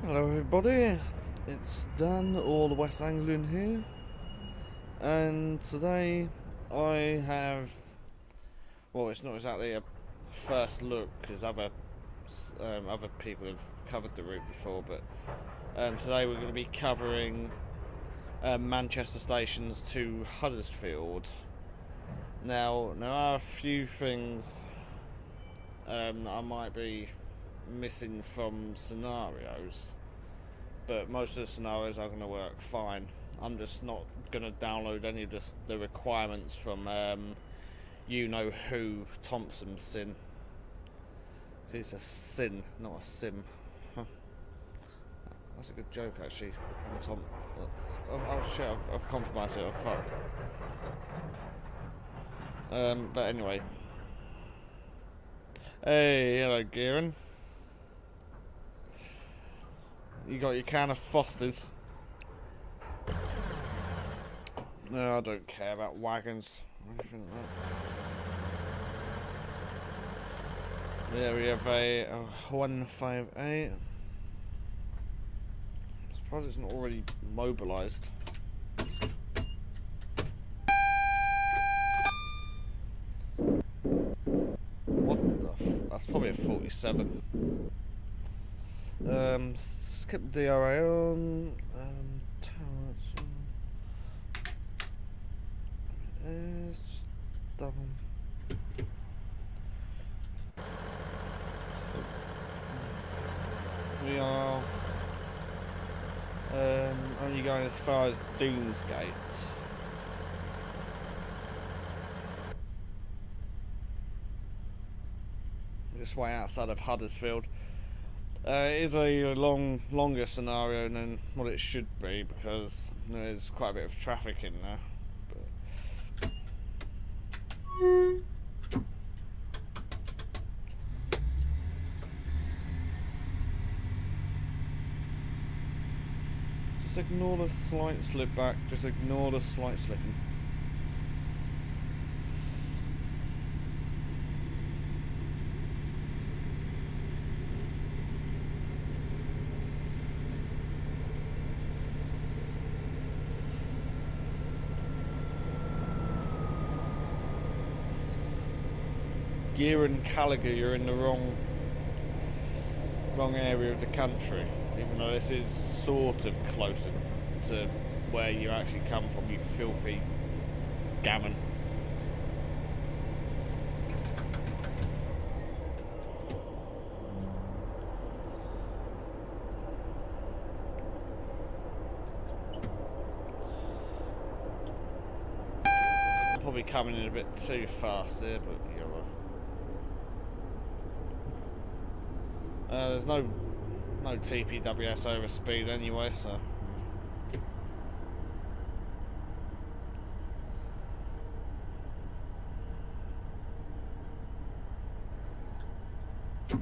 Hello everybody, it's Dan or the West Anglian here, and today I have, well, it's not exactly a first look because other people have covered the route before, but today we're going to be covering Manchester stations to Huddersfield. Now there are a few things I might be missing from scenarios, but most of the scenarios are going to work fine. I'm just not going to download any of the requirements from you know who Thompson's sin. It's a sin, not a sim. Huh. That's a good joke actually. I'm Tom. Oh shit! I've compromised it. Oh fuck. But anyway. Hey, hello, Kieran. You got your can of Foster's. No, I don't care about wagons or anything like that. Yeah, we have a 158. I'm surprised it's not already mobilised. What the that's probably a 47. Skip DRA on. It's double. We are only going as far as Deansgate. Just way outside of Huddersfield. It is a longer scenario than what it should be because there's quite a bit of traffic in there. Just ignore the slight slip back. Just ignore the slight slipping. Gear and Gallagher, you're in the wrong area of the country, even though this is sort of closer to where you actually come from, you filthy gammon. Probably coming in a bit too fast here, but yeah, well. There's no TPWS over speed anyway, so. But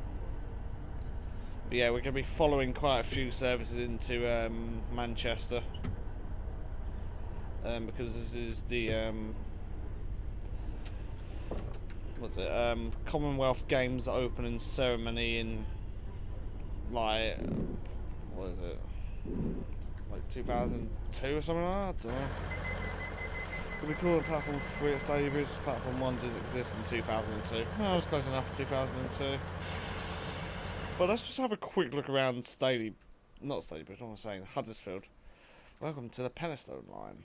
yeah, we're going to be following quite a few services into Manchester, because this is the what's it? Commonwealth Games opening ceremony in, like, what is it? Like 2002 or something like that? I don't know. We'll be calling Platform 3 at Stadium Bridge. Platform 1 didn't exist in 2002. No, it was close enough, 2002. But let's just have a quick look around not Stadium Bridge, what am I saying? Huddersfield. Welcome to the Penistone line.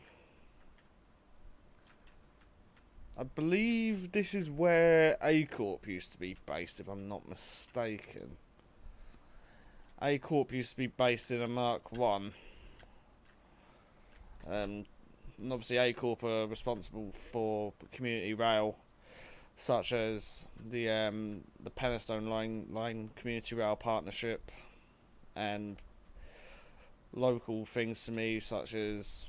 I believe this is where A Corp used to be based, if I'm not mistaken. A Corp used to be based in a Mark 1. And obviously A Corp are responsible for community rail, such as the Penistone line Community Rail Partnership, and local things to me, such as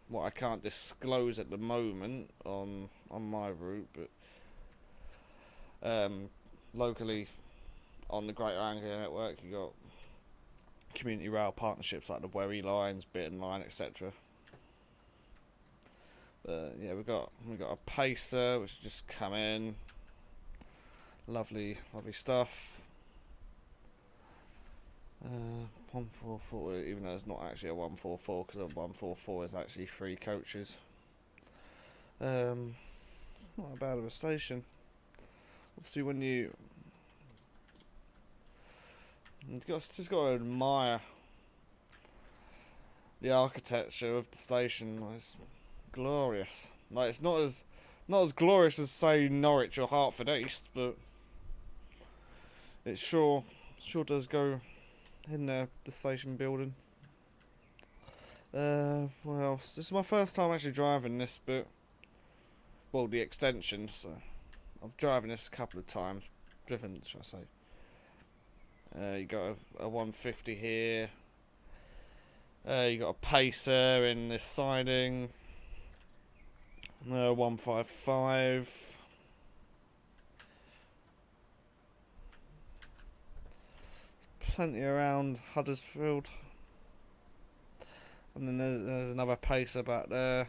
what I can't disclose at the moment on my route, but locally on the Greater Anglia network, you got community rail partnerships like the Wherry Lines, Bitton Line, etc. Yeah, we got a Pacer which just come in. Lovely stuff. 144, even though it's not actually a 144, because a 144 is actually 3 coaches. Not a bad of a station. Obviously, when you've just got to admire the architecture of the station. It's glorious. Like, it's not as glorious as, say, Norwich or Hertford East, but it sure does go in there, the station building. What else? This is my first time actually driving this bit. Well, the extension, so I've driven this a couple of times. Driven, should I say. You got a 150 here. You got a pacer in this siding. 155. There's plenty around Huddersfield. And then there's another pacer back there.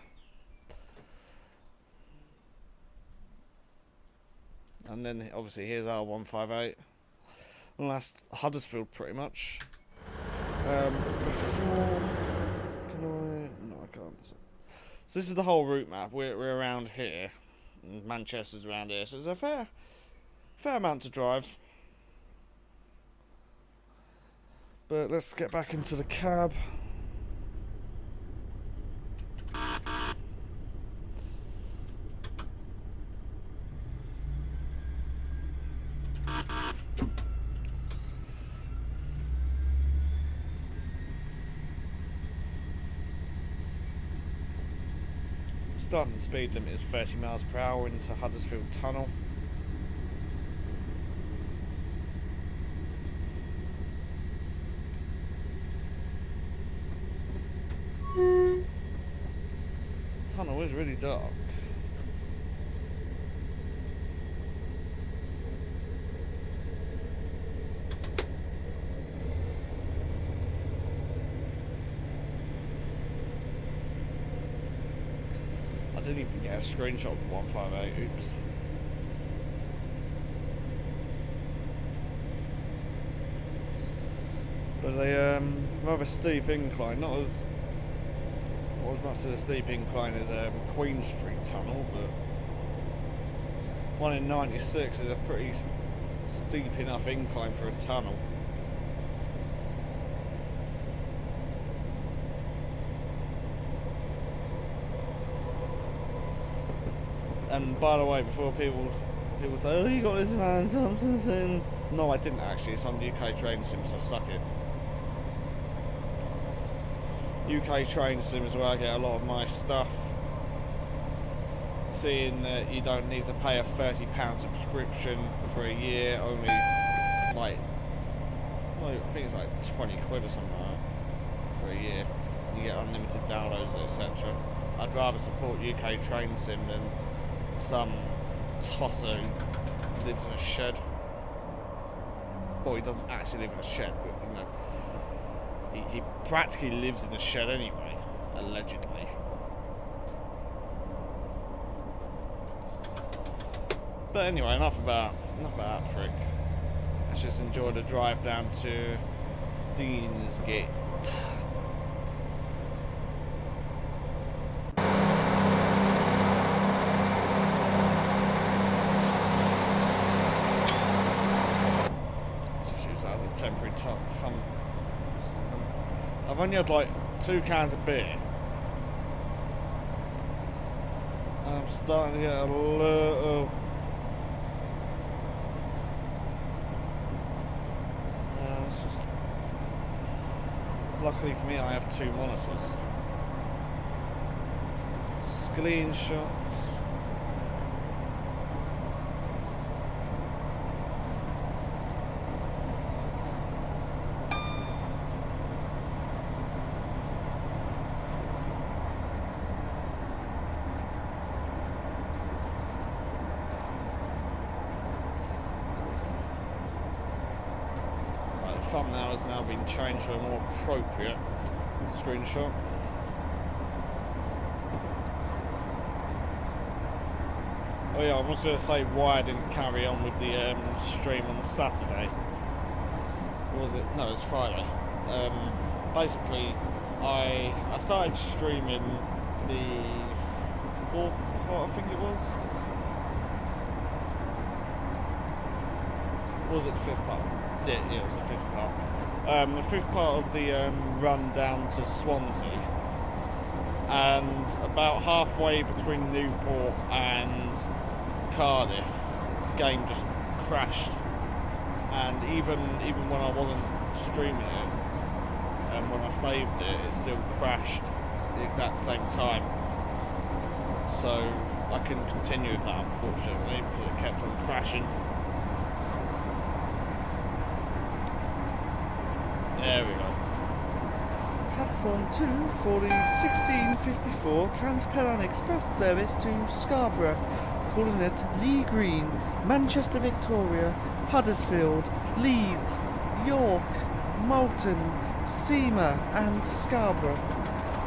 And then obviously here's our 158. And that's Huddersfield pretty much. Before, can I? No, I can't. So this is the whole route map. We're around here, and Manchester's around here. So there's a fair amount to drive. But let's get back into the cab. Starting speed limit is 30 miles per hour into Huddersfield Tunnel. Tunnel is really dark. I didn't even get a screenshot of the 158, oops. There's a rather steep incline, not as much as a steep incline as Queen Street Tunnel, but one in 96 is a pretty steep enough incline for a tunnel. And by the way, before people say, oh, you got this man, something. No, I didn't actually. It's on UK Train Sim, so suck it. UK Train Sim is where I get a lot of my stuff. Seeing that you don't need to pay a £30 subscription for a year, only I think it's like 20 quid or something like that for a year. You get unlimited downloads, etc. I'd rather support UK Train Sim than some tosser who lives in a shed. Well, he doesn't actually live in a shed, but you know, he practically lives in a shed anyway, allegedly. But anyway, enough about that prick. Let's just enjoy the drive down to Deansgate. Temporary fun. I've only had like 2 cans of beer. I'm starting to get a little. It's just. Luckily for me, I have 2 monitors. Screenshots. Thumbnail has now been changed to a more appropriate screenshot. Oh yeah, I was going to say why I didn't carry on with the stream on Saturday. What was it? No, it's Friday. Basically, I started streaming the fourth part, I think it was. Or was it the fifth part? Yeah, it was the fifth part. The fifth part of the run down to Swansea. And about halfway between Newport and Cardiff, the game just crashed. And even when I wasn't streaming it, and when I saved it, it still crashed at the exact same time. So I couldn't continue with that, unfortunately, because it kept on crashing. There we go. Platform 2 for the 1654 Transperron Express service to Scarborough, calling at Lee Green, Manchester Victoria, Huddersfield, Leeds, York, Moulton, Seamer and Scarborough.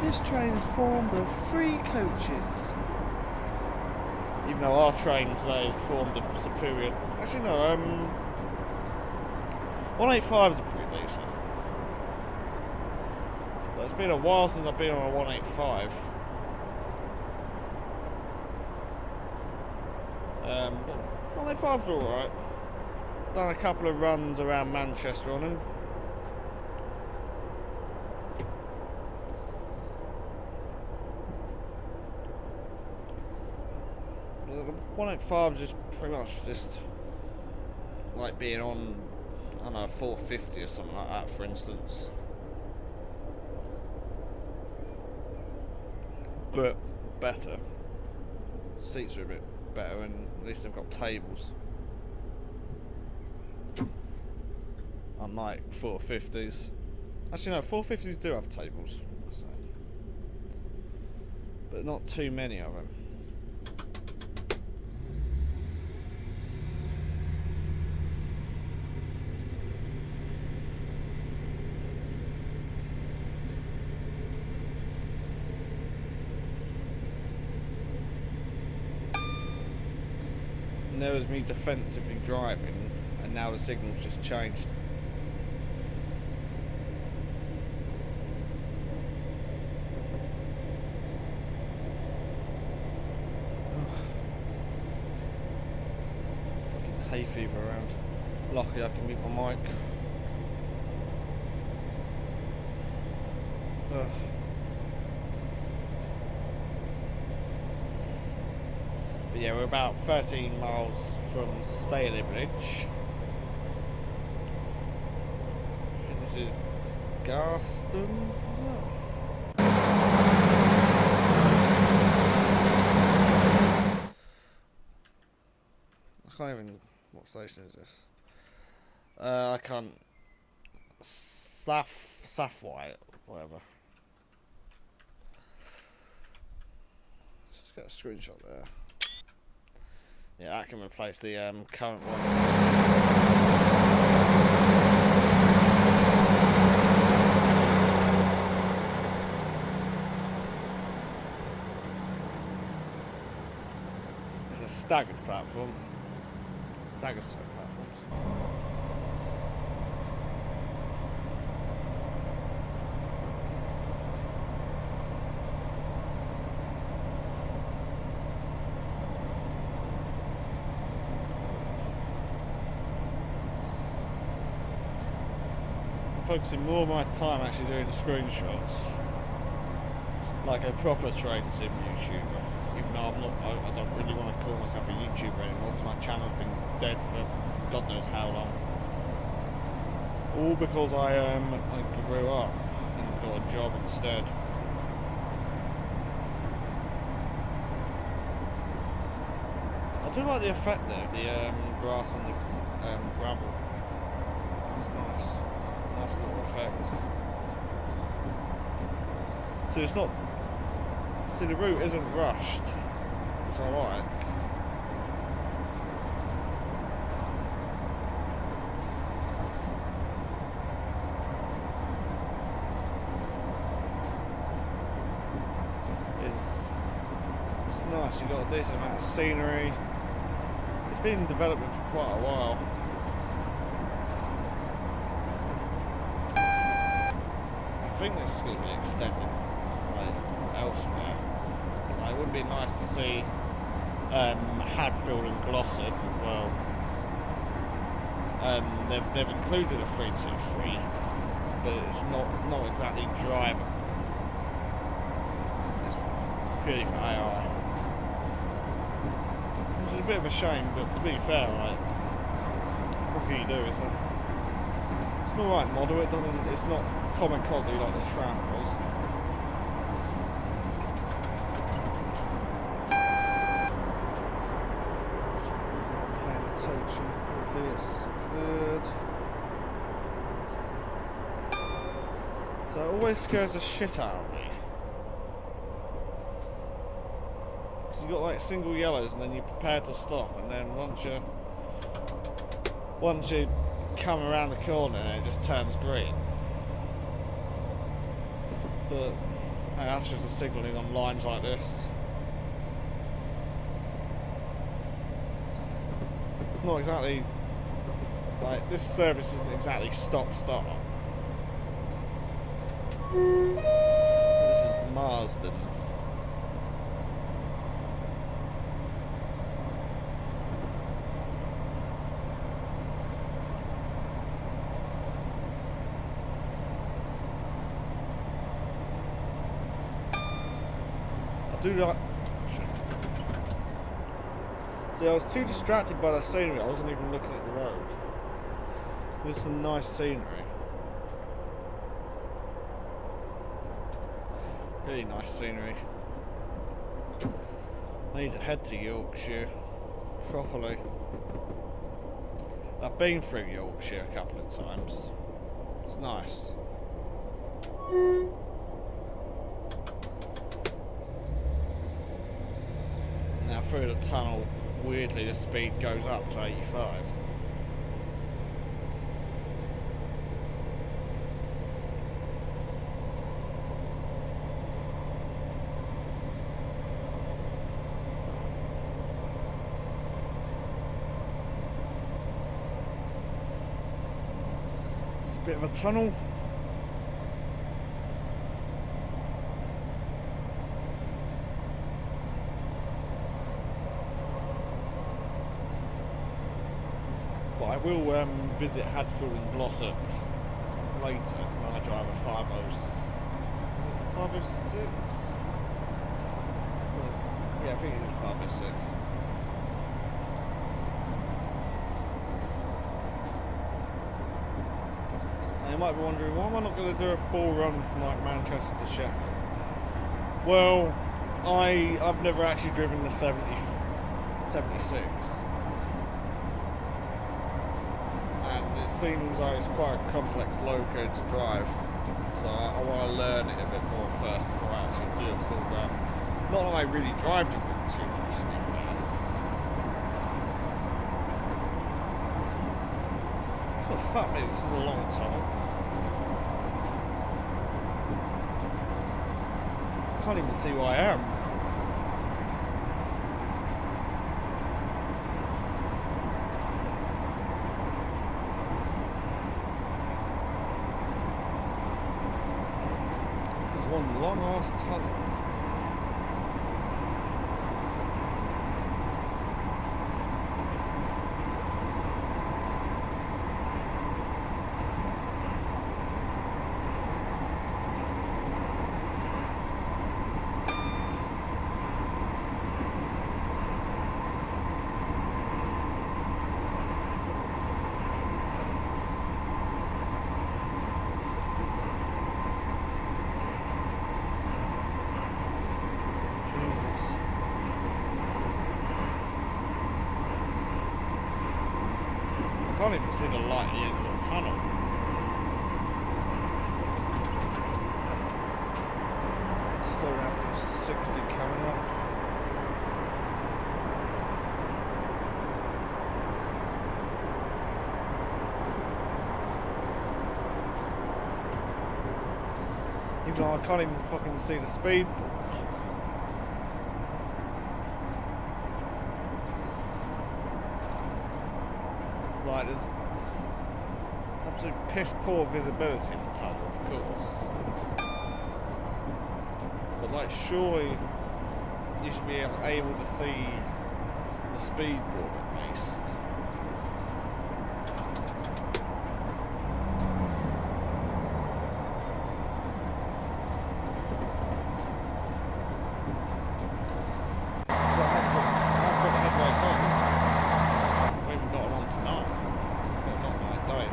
This train is formed of 3 coaches. Even though our train today is formed of superior... Actually no, 185s are pretty decent. It's been a while since I've been on a 185. But 185's alright. Done a couple of runs around Manchester on them. The 185 is pretty much just like being on, I don't know, 450 or something like that, for instance. But better. Seats are a bit better, and at least they've got tables. Unlike 450s. Actually, no, 450s do have tables, I say. But not too many of them. And there was me defensively driving, and now the signal's just changed. Fucking hay fever around. Luckily I can mute my mic. Ugh. But yeah, we're about 13 miles from Staley Bridge. I think this is Garston, is it? I can't even... What station is this? I can't... Safwhite, whatever. Let's just get a screenshot there. Yeah, that can replace the current one. It's a staggered platform. Staggered set of platforms. Focusing more of my time actually doing the screenshots, like a proper train sim YouTuber. Even though I don't really want to call myself a YouTuber anymore, because my channel's been dead for God knows how long. All because I grew up and got a job instead. I do like the effect there, the grass and the gravel. It's nice. Nice little effect. So it's not... See, the route isn't rushed, which I like. It's nice, you've got a decent amount of scenery. It's been in development for quite a while. think this is going to be extended, like, elsewhere. Like, it would be nice to see Hadfield and Glossop as well. They've included a 323, but it's not exactly driving. It's purely for AI, which is a bit of a shame. But to be fair, like, what can you do? It's an alright model. It's not kamikaze like the Tram was. Attention, hopefully it's good. So it always scares the shit out of me. Because you got like single yellows and then you're prepared to stop, and then once you come around the corner it just turns green. But hey, that's just a signalling on lines like this. Not exactly like this service isn't exactly stop-start. This is Marsden. I do like. See, I was too distracted by the scenery, I wasn't even looking at the road. There's some nice scenery. Really nice scenery. I need to head to Yorkshire properly. I've been through Yorkshire a couple of times. It's nice. Now through the tunnel, weirdly, the speed goes up to 85. It's a bit of a tunnel. I will visit Hadfield and Glossop later when I drive a 506. Yeah, I think it is 506. And you might be wondering, why am I not going to do a full run from like Manchester to Sheffield? Well, I've never actually driven the 76. It seems like it's quite a complex loco to drive, so I want to learn it a bit more first before I actually do a full run. Not that I really drive it too much, to be fair. God, fuck me, this is a long tunnel. I can't even see where I am. One long ass tunnel. I can't even see the light at the end of the tunnel. Slow down from 60 coming up. Even though I can't even fucking see the speed board. Like, there's absolute piss poor visibility in the tunnel, of course. like, surely you should be able to see the speed board at least. So I've got the headlights on. I've even got them on tonight. So not my day.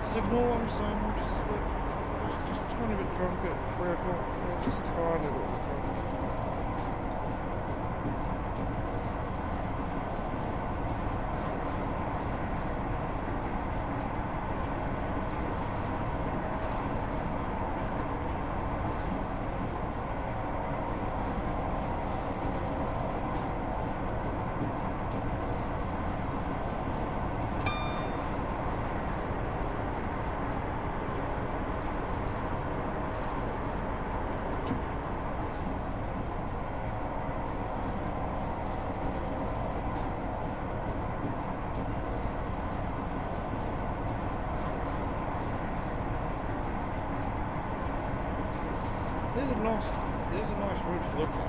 Just ignore what I'm saying. I'm just a bit, just a tiny bit drunk at 3 o'clock. Just a tiny little bit drunk. It is a nice route to look at. I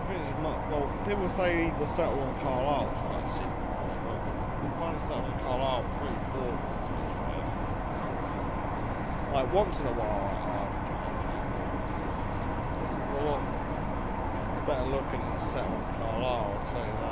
think it's well, people say the settle on Carlisle is quite secret, but I find the settle on Carlisle pretty boring, to be fair. Like, once in a while I'm driving it, but this is a lot better looking than the settle on Carlisle, I'll tell you that.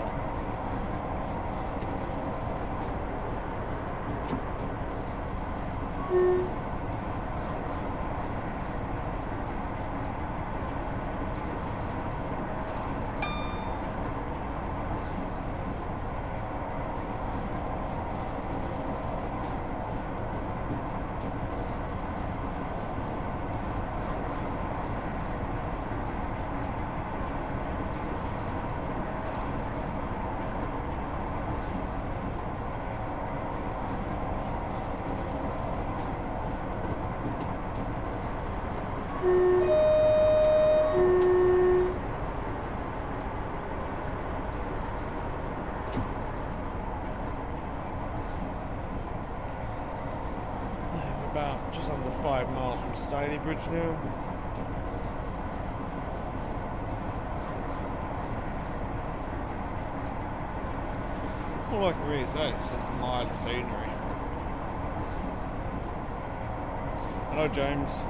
About just under 5 miles from Staley Bridge now. All I can really say is it's mild scenery. Hello, James.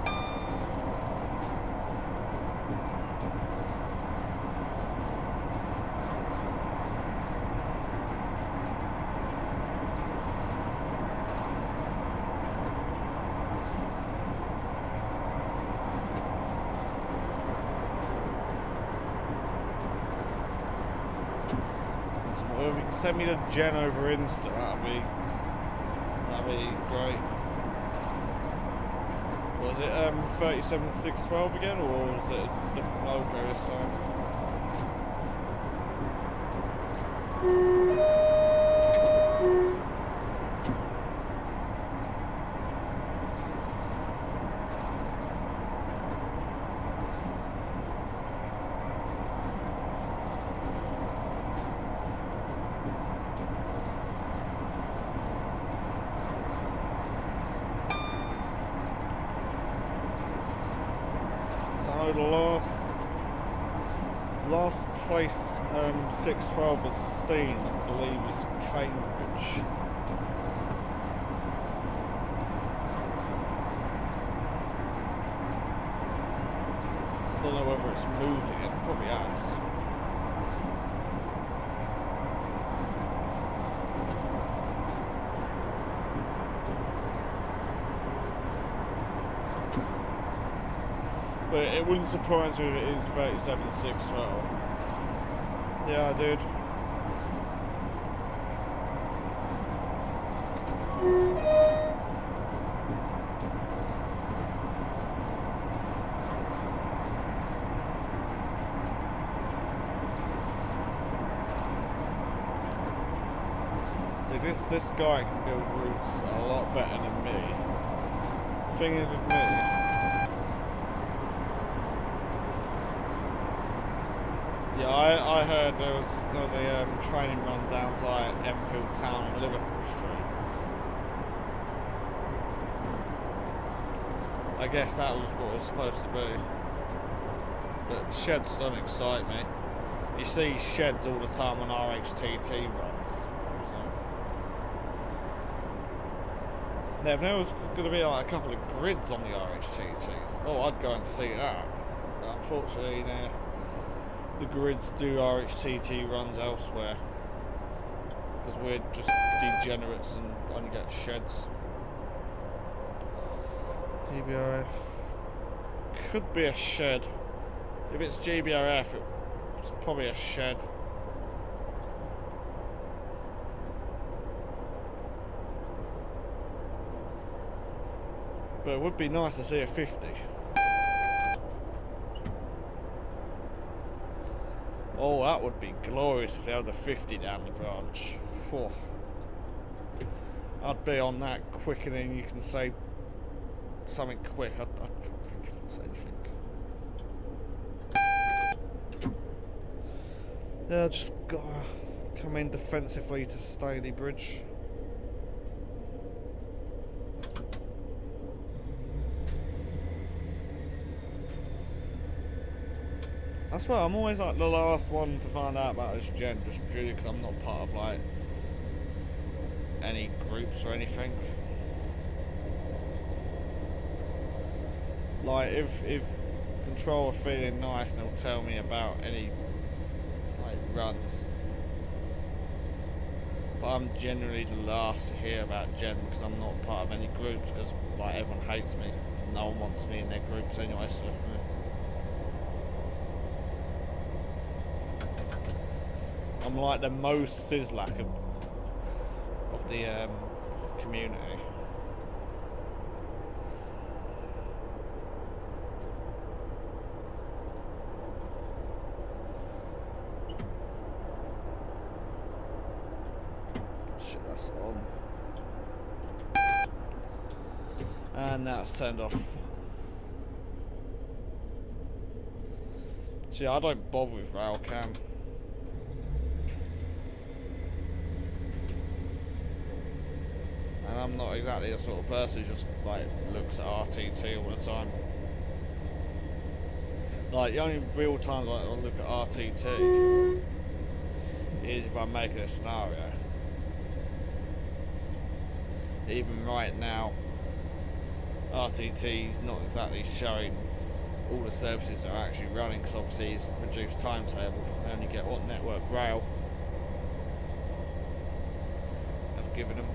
Or if you can send me the Jen over Insta, that'd be great. Was it 37612 again, or was it a different logo this time? The last place 612 was seen, I believe, is Cambridge. I don't know whether it's moved again, it probably has. But it wouldn't surprise me if it is 37612. Yeah, dude. See, this guy can build routes a lot better than me. Thing is with me, yeah, I heard there was a training run down to like Enfield Town and Liverpool Street. I guess that was what it was supposed to be. But sheds don't excite me. You see sheds all the time on RHTT runs. So. Now, if there was going to be like a couple of grids on the RHTTs, oh, I'd go and see that. But unfortunately, nah, the grids do RHTT runs elsewhere. Because we're just degenerates and only get sheds. GBRF could be a shed. If it's GBRF, it's probably a shed. But it would be nice to see a 50. Oh, that would be glorious if there was a 50 down the branch. Whew. I'd be on that quicker than you can say something quick. I can't think if it's anything. Yeah, just gotta come in defensively to Staley Bridge. I swear, I'm always like the last one to find out about this gen, just purely because I'm not part of like any groups or anything. Like if Control are feeling nice, they'll tell me about any like runs. But I'm generally the last to hear about gen because I'm not part of any groups because like everyone hates me. No one wants me in their groups anyway, so yeah. I'm like the most Sizzlack of the community. Shit, that's on. And now it's turned off. See, I don't bother with railcam. And I'm not exactly the sort of person who just like looks at RTT all the time. Like the only real times I look at RTT is if I'm making a scenario. Even right now, RTT's not exactly showing all the services that are actually running because obviously it's reduced timetable. They only get what Network Rail have given them.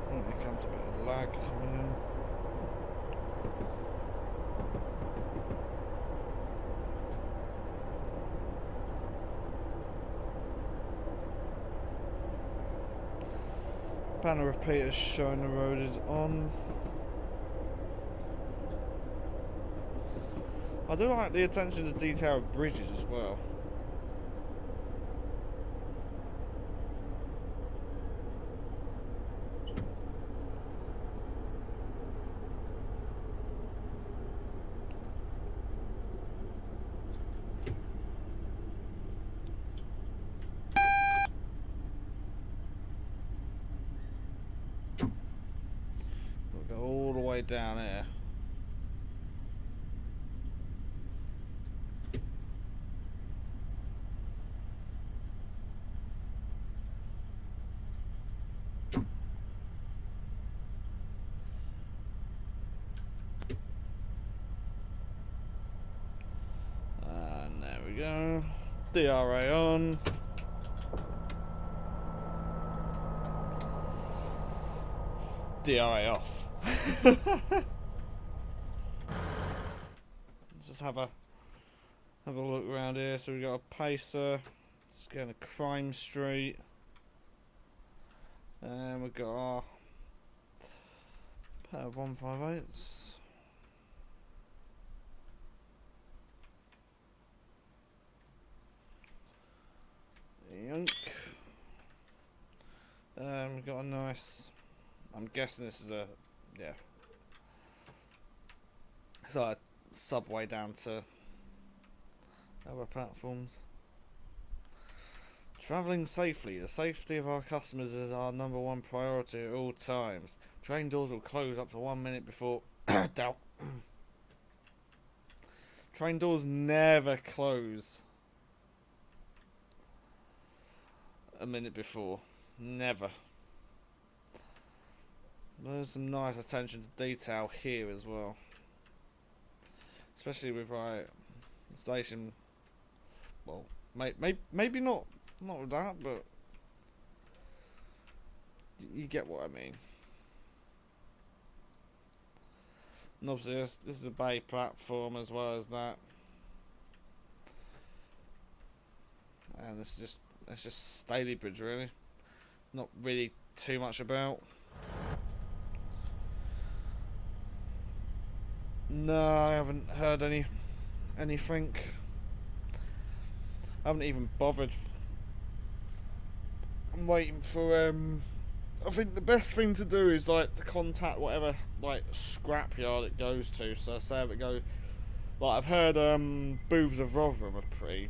Here comes a bit of lag coming in. Banner repeaters showing the road is on. I do like the attention to detail of bridges as well. We'll go all the way down here. And there we go. DRA on. DRA off. Let's just have a look around here. So we got a pacer. Let's go to Crime Street. And we've got our pair of 158s. Yunk. We've got a nice, I'm guessing this is a, yeah, It's like a subway down to other platforms. Travelling safely. The safety of our customers is our #1 priority at all times. Train doors will close up to 1 minute before. Doubt. Train doors never close a minute before. Never. There's some nice attention to detail here as well. Especially with the station. Well, maybe not with that, but you get what I mean. And obviously this is a bay platform as well as that. And it's just Stalybridge really. Not really too much about. No, I haven't heard anything. I haven't even bothered. I'm waiting for I think the best thing to do is like to contact whatever like scrapyard it goes to. So say if it goes, like I've heard Booths of Rotherham are pretty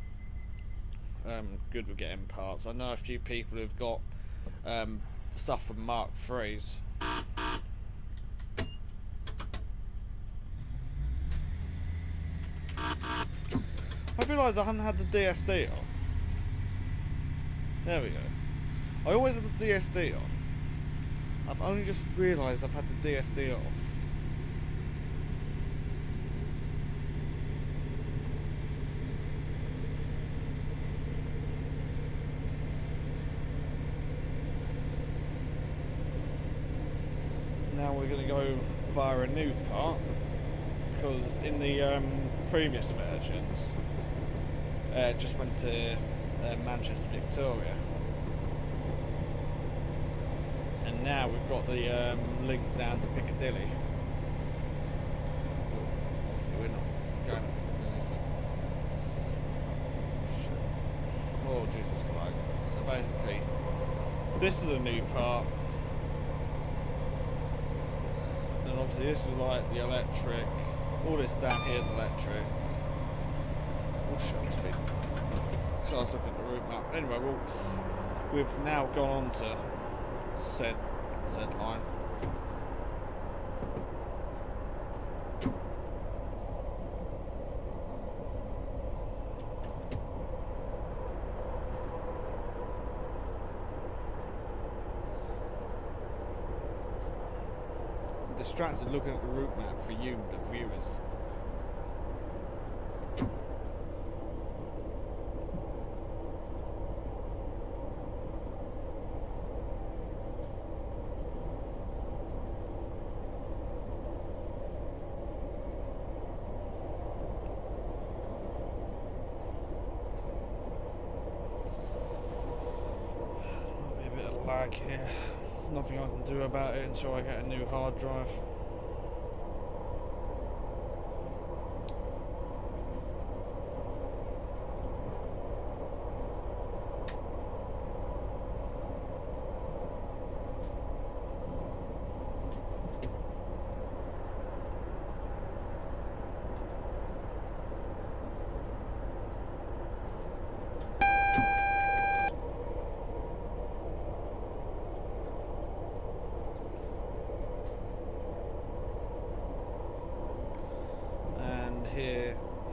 good with getting parts. I know a few people who've got stuff from Mark III's. I realised I haven't had the DSD on. There we go. I always had the DSD on. I've only just realised I've had the DSD off. Now we're going to go via a new part, because in the previous versions it just went to Manchester Victoria, and now we've got the link down to Piccadilly. Obviously we're not going to Piccadilly, so shit. Oh Jesus, the lag. So basically this is a new part. And obviously this is like the electric. All this down here is electric. Oh shit, I'm speeding. So I was looking at the route map. Anyway, well, we've now gone on to said line. Distracted looking at the route map for you, the viewers. Might be a bit of lag here. Nothing I can do about it until I get a new hard drive.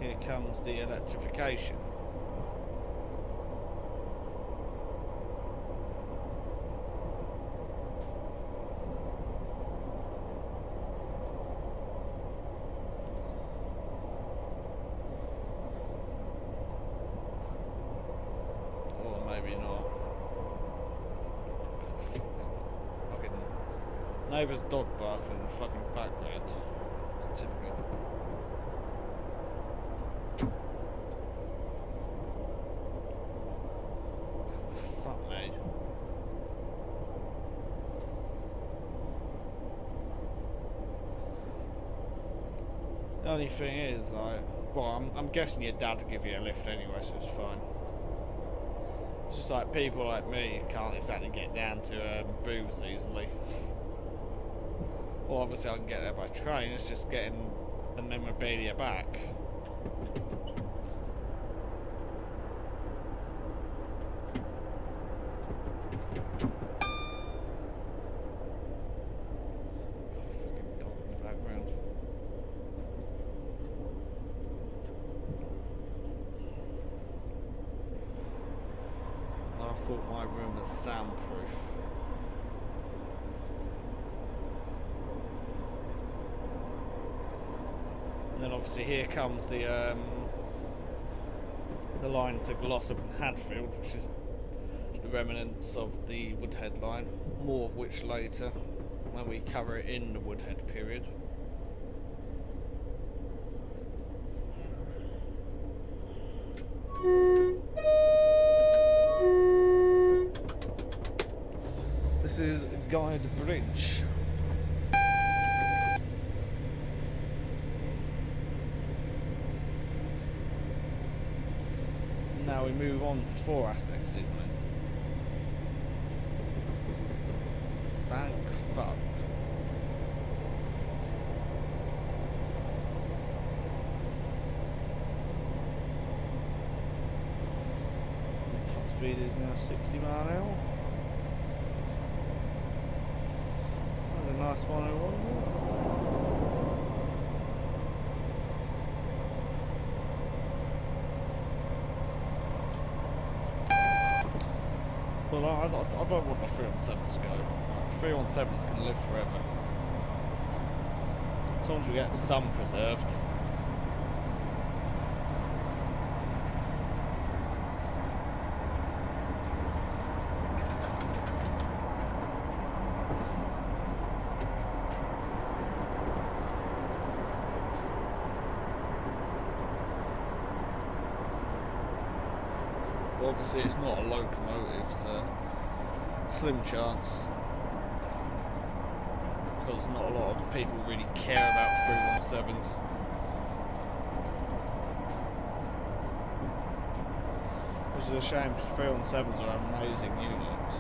Here comes the electrification. Or maybe not. Fucking neighbour's dog barking in the fucking background. It's typical. The only thing is, well, I'm guessing your dad will give you a lift anyway, so it's fine. It's just like people like me can't exactly get down to Booths easily. Well, obviously I can get there by train. It's just getting the memorabilia back. Fucking dog in the background. I thought my room was soundproof. And then obviously here comes the line to Glossop and Hadfield, which is the remnants of the Woodhead line, more of which later when we cover it in the Woodhead period. This is Guide Bridge. Now we move on to 4 aspect signaling. Thank fuck. Top speed is now 60 mile an hour. That's a nice 101 there. Well, I don't want my 317s to go. Like, 317s can live forever. As long as we get some preserved. Obviously it's not a locomotive, so slim chance, because not a lot of people really care about 317s. Which is a shame, because 317s are amazing units.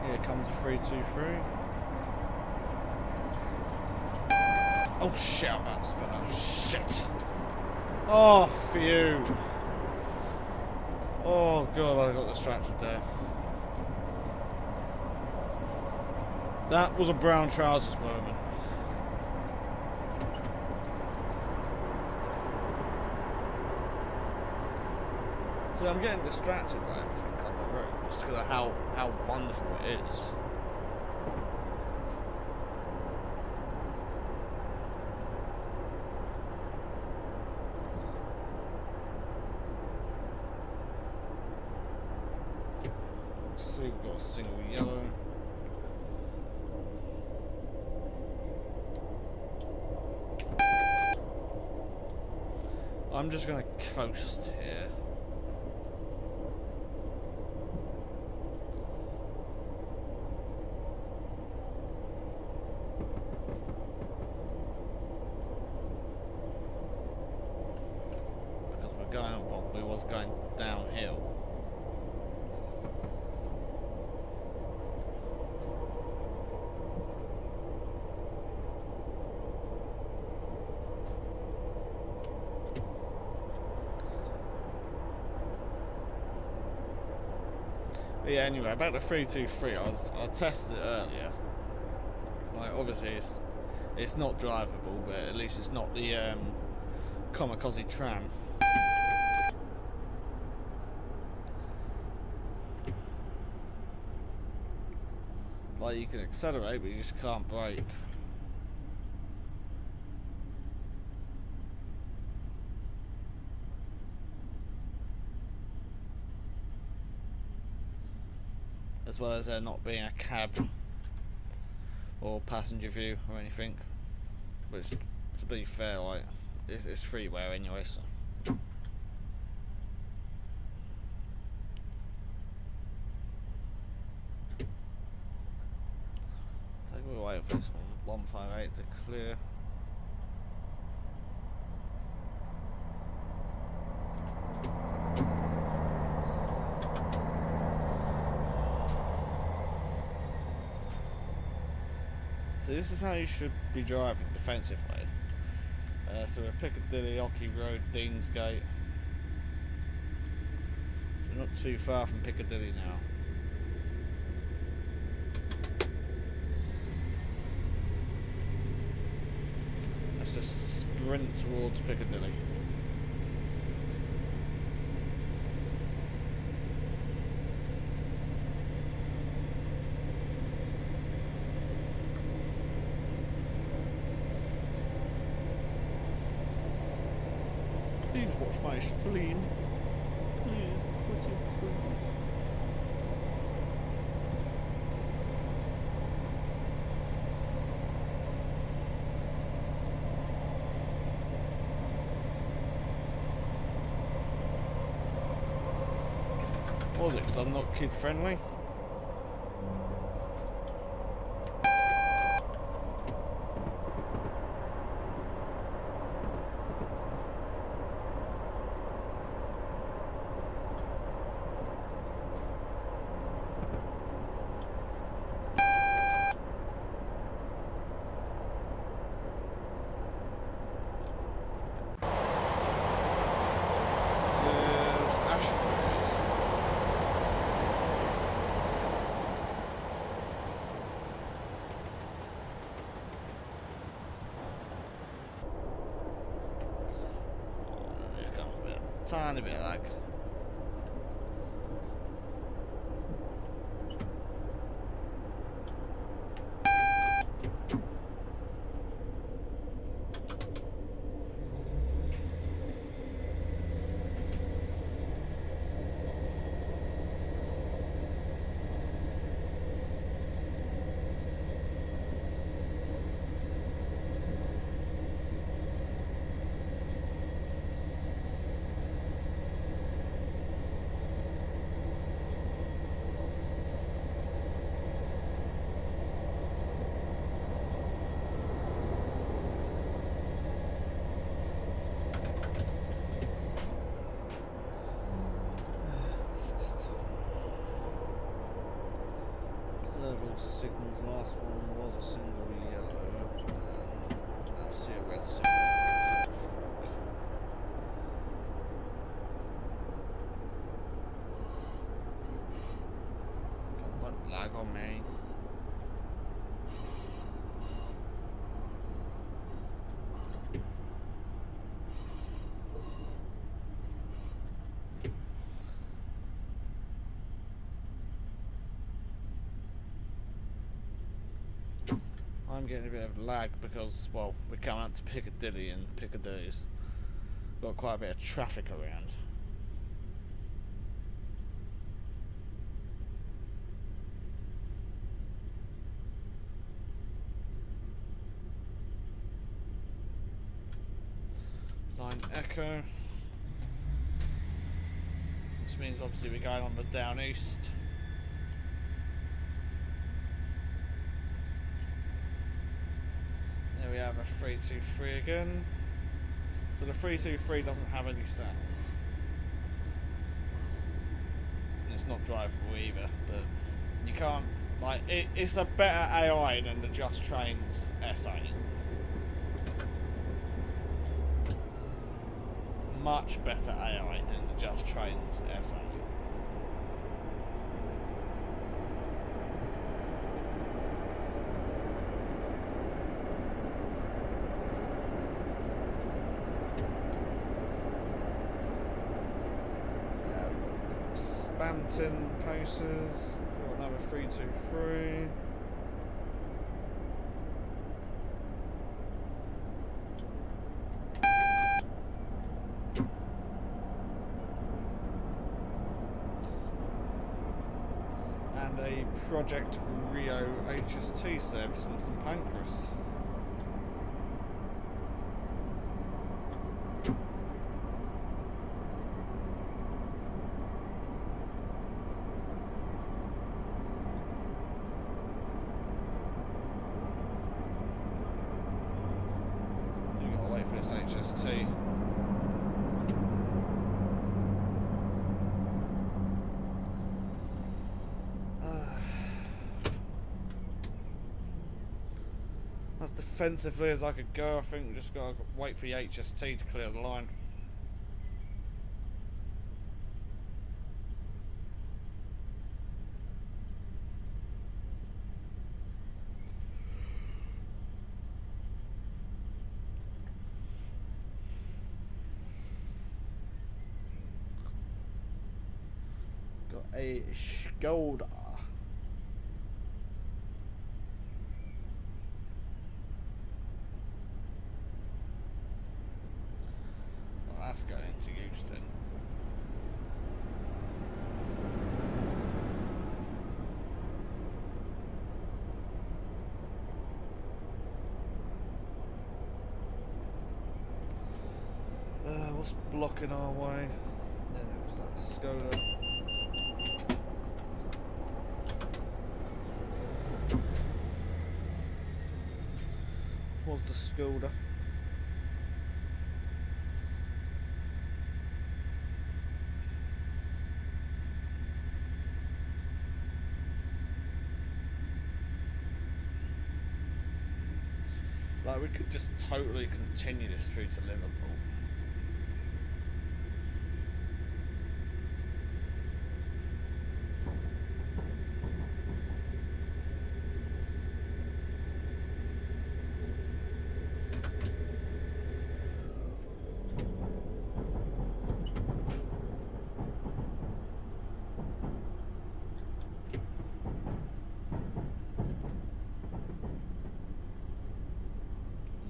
Here comes a 323. Oh shit, I'm about to spit out. Shit. Oh, phew. Oh god, I got distracted there. That was a brown trousers moment. So I'm getting distracted by everything on the road, just because of how wonderful it is. So we've got a single yellow. I'm just going to coast here. Because we're going, well, we was going downhill. But yeah, anyway, about the 323, I tested it earlier. Like, obviously it's not drivable, but at least it's not the kamikaze tram. Like, you can accelerate, but you just can't brake. As well as there not being a cab or passenger view or anything. Which, to be fair, like it's freeware anyway, so. Take me away with this one. 158 to clear. So this is how you should be driving defensively. So we're Piccadilly, Ocky Road, Deansgate. So we're not too far from Piccadilly now. Let's just sprint towards Piccadilly. Please watch my stream. Please, would you please? Was it? 'Cause I'm not kid friendly. Tiny bit of lag. Several signals. Last one was a single yellow. Now see a red signal. Fuck. Don't lag on me. I'm getting a bit of lag because, well, we're coming up to Piccadilly and Piccadilly's got quite a bit of traffic around. Line Echo. This means obviously we're going on the down east. There we have a 323 again. So the 323 doesn't have any sound. And it's not drivable either, but you can't, like, it's a better AI than the Just Trains S8. Much better AI than the Just Trains S8. Banton posters, got another 323. and a Project Rio HST service from St Pancras. You gotta wait for this HST. As defensively as I could go, I think we just gotta wait for the HST to clear the line. Got a Skoda. That's going into Houston. What's blocking our way? There was that Skoda. Was the Skoda. Like, we could just totally continue this through to Liverpool.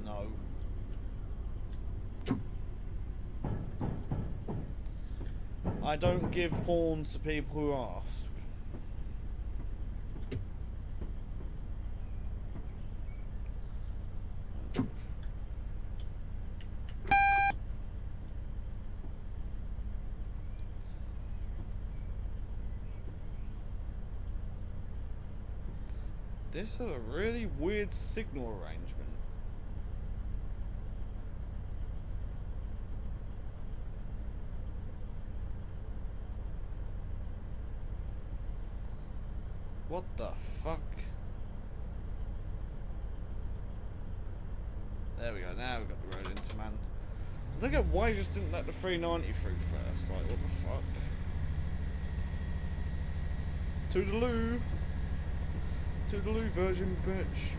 No. I don't give horns to people who ask. This is a really weird signal arrangement. What the fuck? There we go, now we've got the road into, man. I don't get why you just didn't let the 390 through first. Like, what the fuck? Toodaloo! Toodaloo, virgin bitch.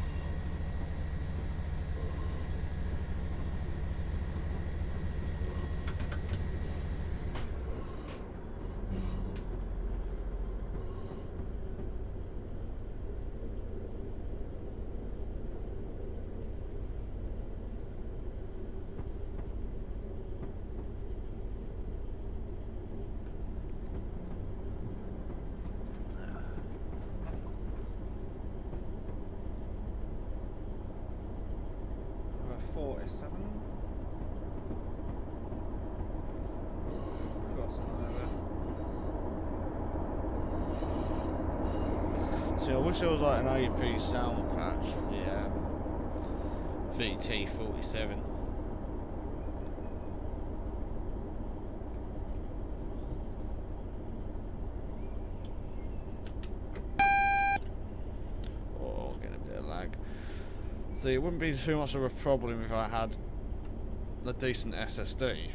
See, I wish there was like an AP sound patch. Yeah. VT47. Oh, getting a bit of lag. See, it wouldn't be too much of a problem if I had a decent SSD.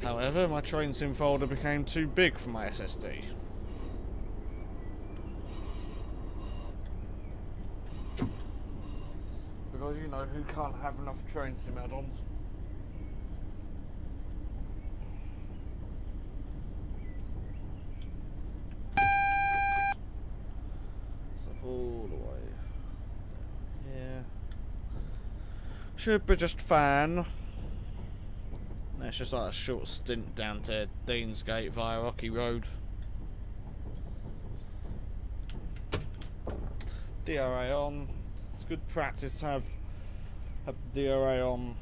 However, my train sim folder became too big for my SSD. Because, you know, who can't have enough train sim add-ons? So all the way. Yeah. Should be just fine. It's just like a short stint down to Deansgate via Rocky Road. DRA on. It's good practice to have the DRA on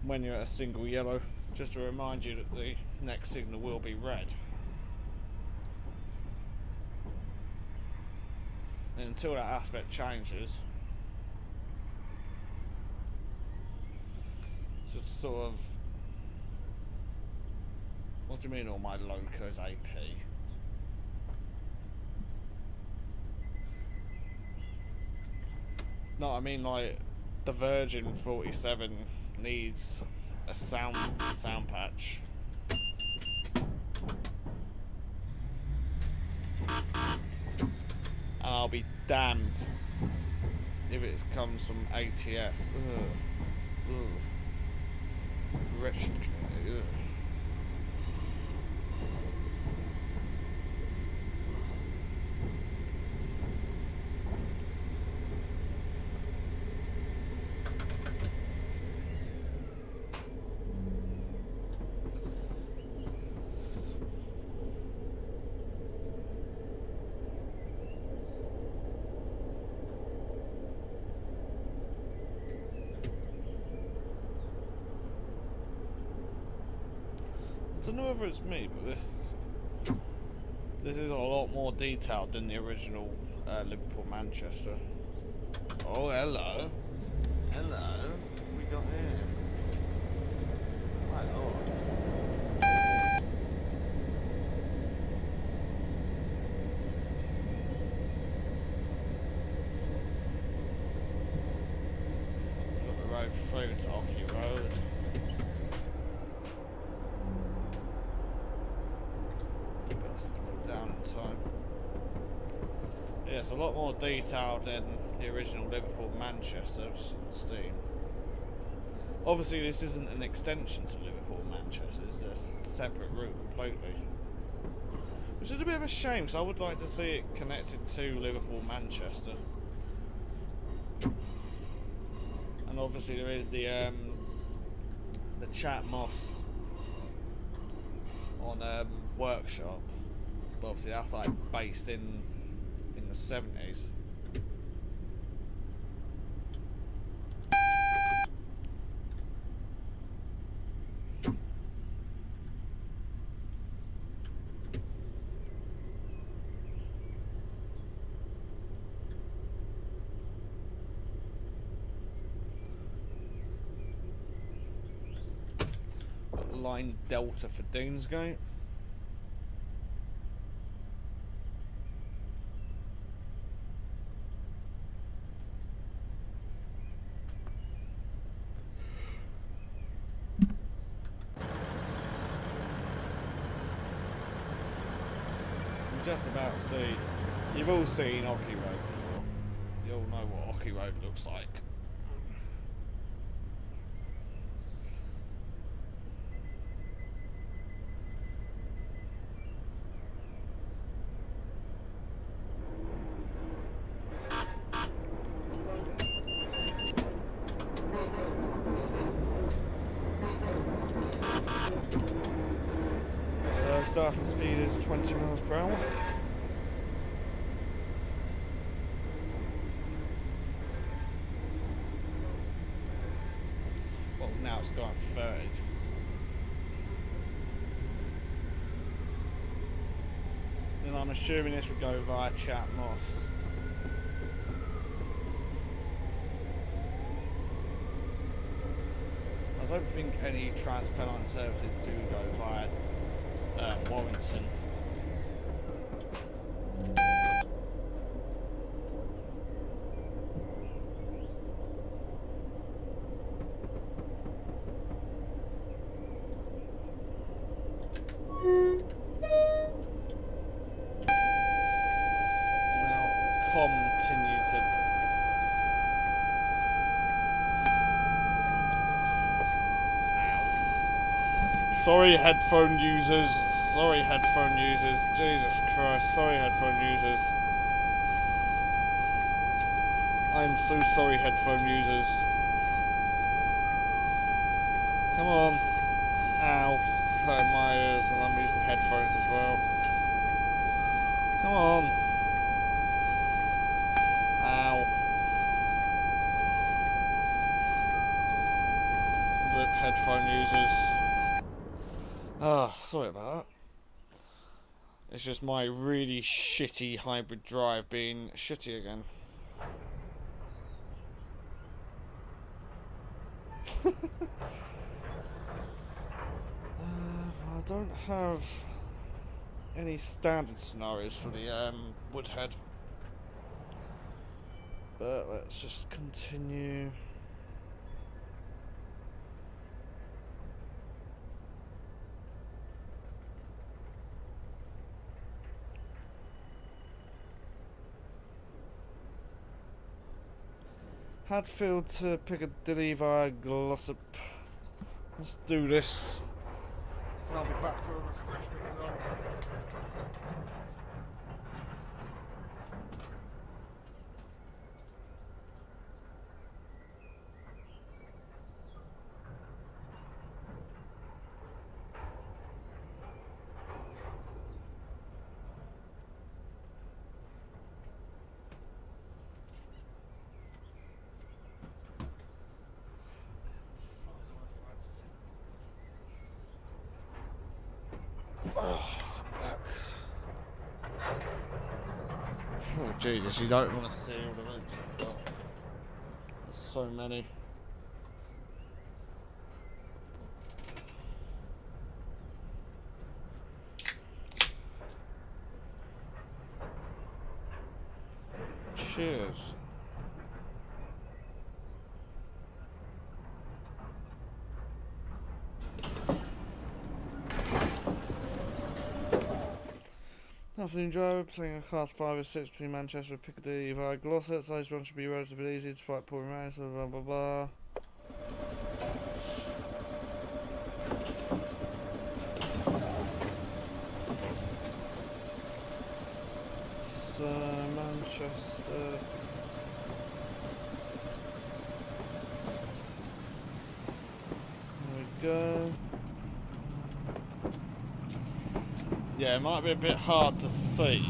when you're at a single yellow, just to remind you that the next signal will be red. And until that aspect changes, it's just sort of, what do you mean all my locos AP? No, I mean like the Virgin 47 needs a sound patch. And I'll be damned if it comes from ATS. Ugh. Wretched community. Ugh. I don't know whether it's me, but this is a lot more detailed than the original Liverpool-Manchester. Oh, hello. Hello. What we got here? My lords. Got the road through to Ocky Road. Yes, a lot more detailed than the original Liverpool-Manchester Steam. Obviously this isn't an extension to Liverpool-Manchester, it's a separate route completely. Which is a bit of a shame, because I would like to see it connected to Liverpool-Manchester. And obviously there is the Chat Moss on Workshop. But obviously that's like based in the 70s. Line Delta for Deansgate. Just about to see. You've all seen Ocky Road before. You all know what Ocky Road looks like. Starting speed is 20 miles per hour. Well, now it's gone up to 30. Then I'm assuming this would go via Chat Moss. I don't think any Transpennine services do go via Warrington. Sorry headphone users, Jesus Christ, sorry headphone users. I'm so sorry headphone users. Come on. Ow, it's hurting my ears and I'm using headphones as well. Come on. headphone users. Ah, sorry about that. It's just my really shitty hybrid drive being shitty again. I don't have any standard scenarios for the Woodhead. But let's just continue. Huddersfield to Piccadilly via Glossop. Let's do this. And I'll be back for a refreshment. Oh Jesus, you don't want to see all the routes you've got. There's so many. Cheers. Afternoon drive, playing a class 5 or 6 between Manchester and Piccadilly via Glossop. Today's run should be relatively easy despite pouring rain, so blah blah blah. So, Manchester. There we go. Yeah, it might be a bit hard to see.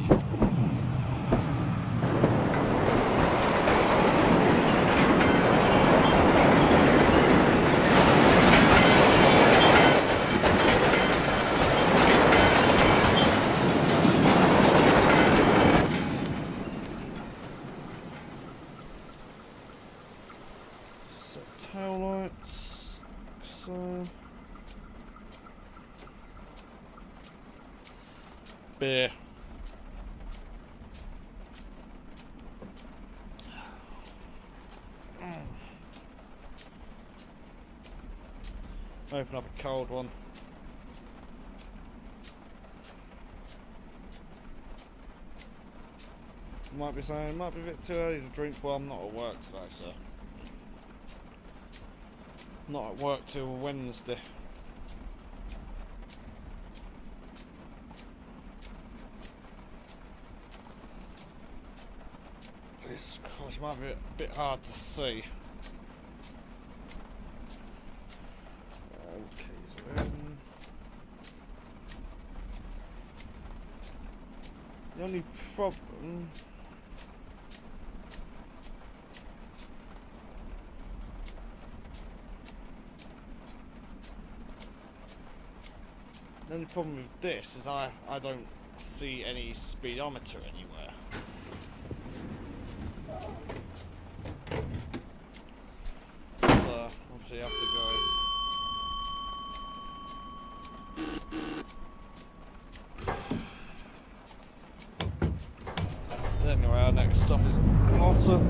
Set tail lights. So. Beer. Open up a cold one. Might be saying it might be a bit too early to drink. Well, I'm not at work today, so not at work till Wednesday. Jesus Christ, might be a bit hard to see. Keys are in. The only problem. The only problem with this is I don't see any speedometer anywhere. So obviously you have to go. Anyway, our next stop is Glossop.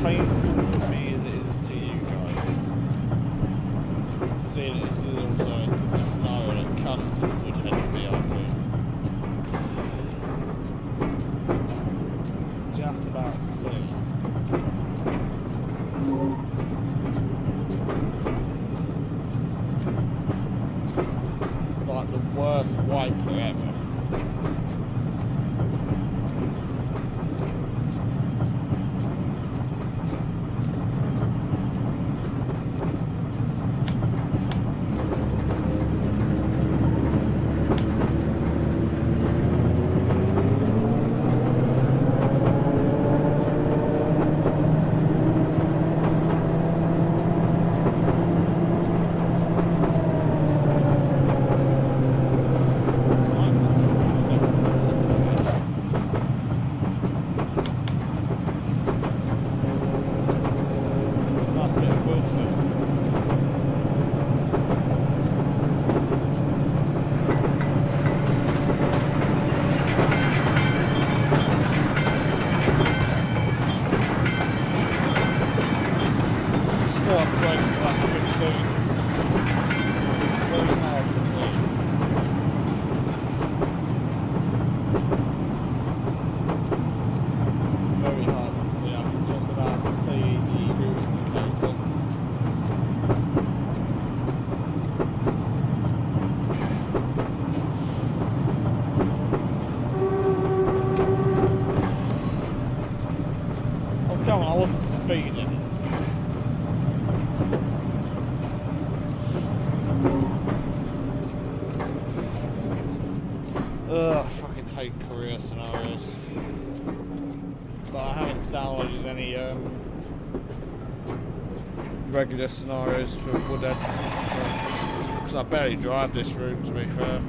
Painful to me as it is to you guys. Seeing this is also a scenario that comes with Woodhead and BR Blue. Just about see. Like the worst wiper ever. speeding. Ugh, I fucking hate career scenarios. But I haven't downloaded any regular scenarios for Woodhead. Because I barely drive this route, to be fair.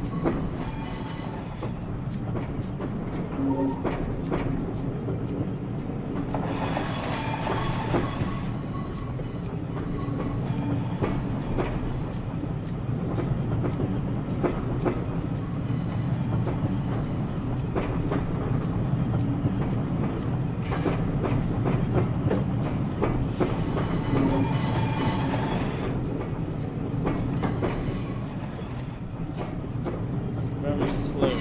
Very slow.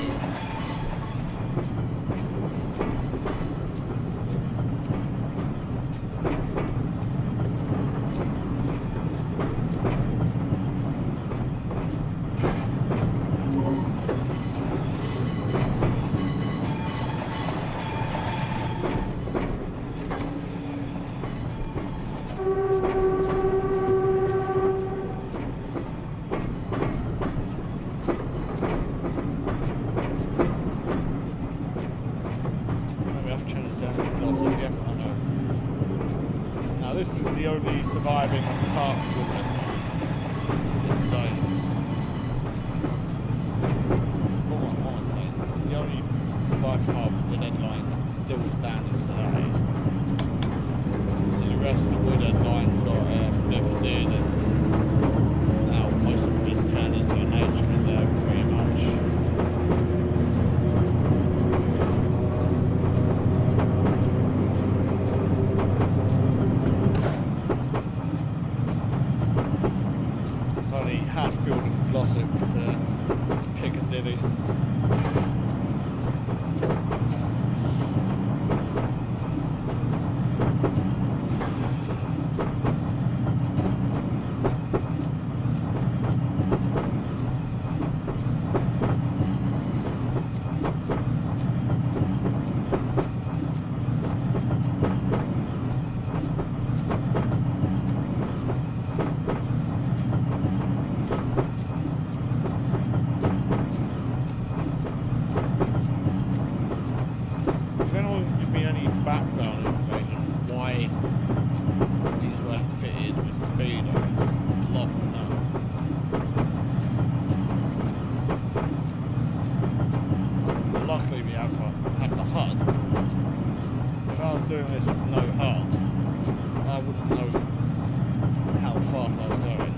Yes, I know. Now this is the only surviving park with it. It's nice. What am I saying? It's the only surviving park with Woodhead line still standing today. So the rest of the Woodhead line got lifted and now most of them been turned into a nature reserve pretty much. Huddersfield and Glossop to Piccadilly. If anyone can give me any background information why these weren't fitted with speedos, I'd love to know. Luckily we have the HUD. If I was doing this with no HUD, I wouldn't know how fast I was going.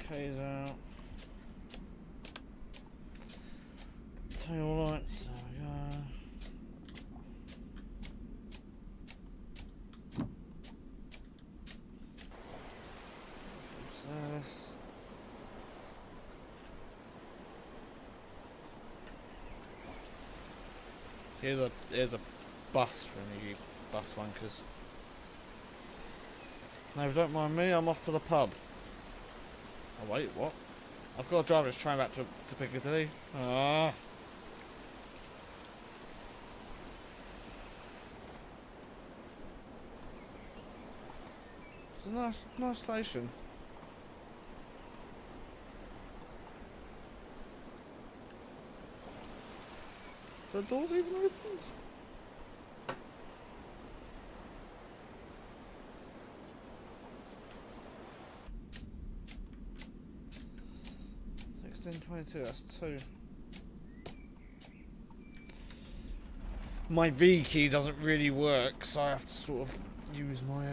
K's out. Tail lights, there we go. Service. Here's a bus for any bus wankers. Now, if you don't mind me, I'm off to the pub. Oh wait, what? I've got to drive this train back to Piccadilly. Ah. It's a nice station. the doors even opened? $16.22, that's 2. My V key doesn't really work, so I have to sort of use my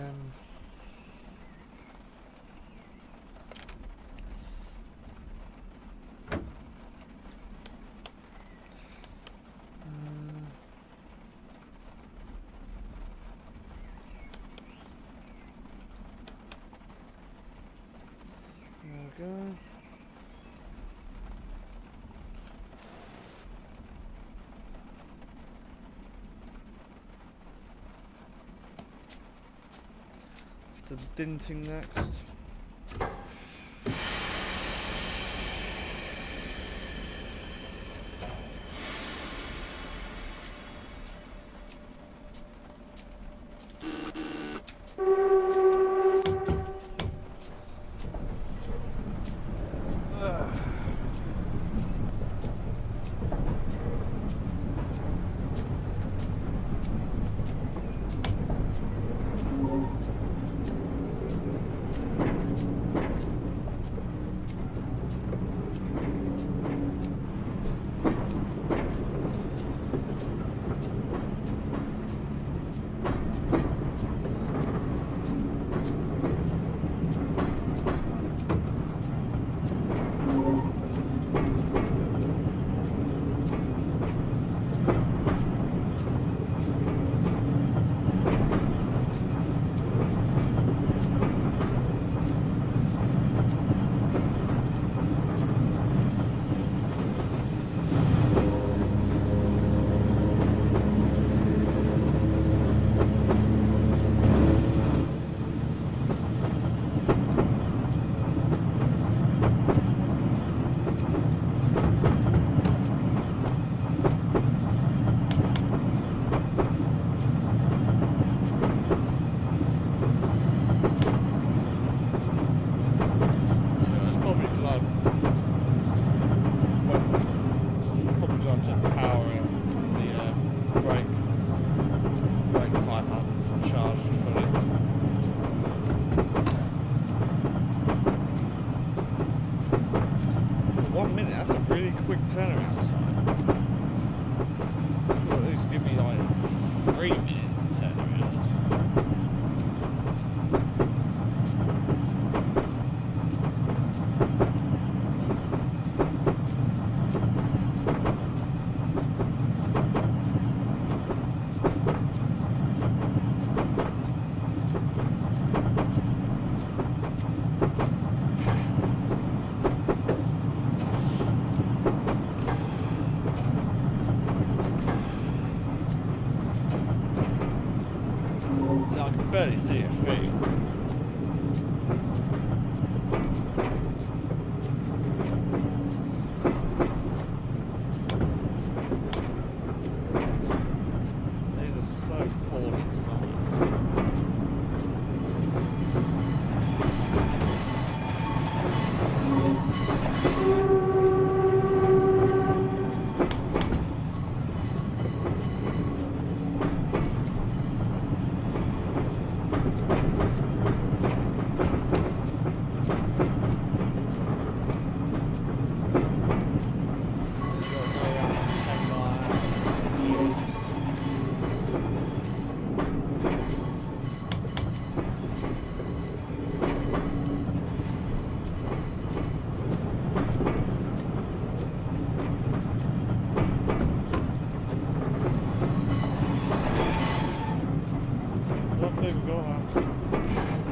there we go. The dinting next. Turnaround time. Should at least give me like 3 minutes to turn around. Barely see your feet. These are so poorly designed.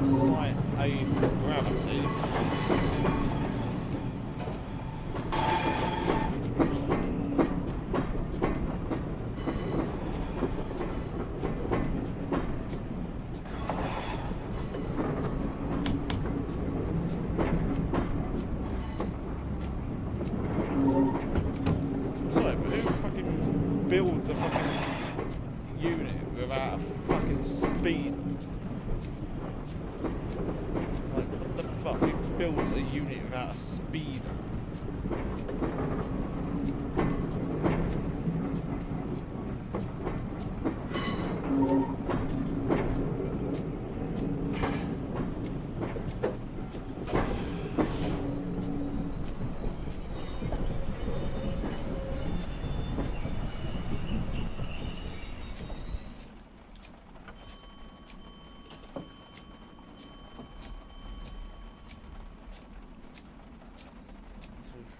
Slight aid from gravity. Sorry, but who fucking builds a fucking unit without a fucking speeder? Like, what the fuck? Who builds a unit without a speeder?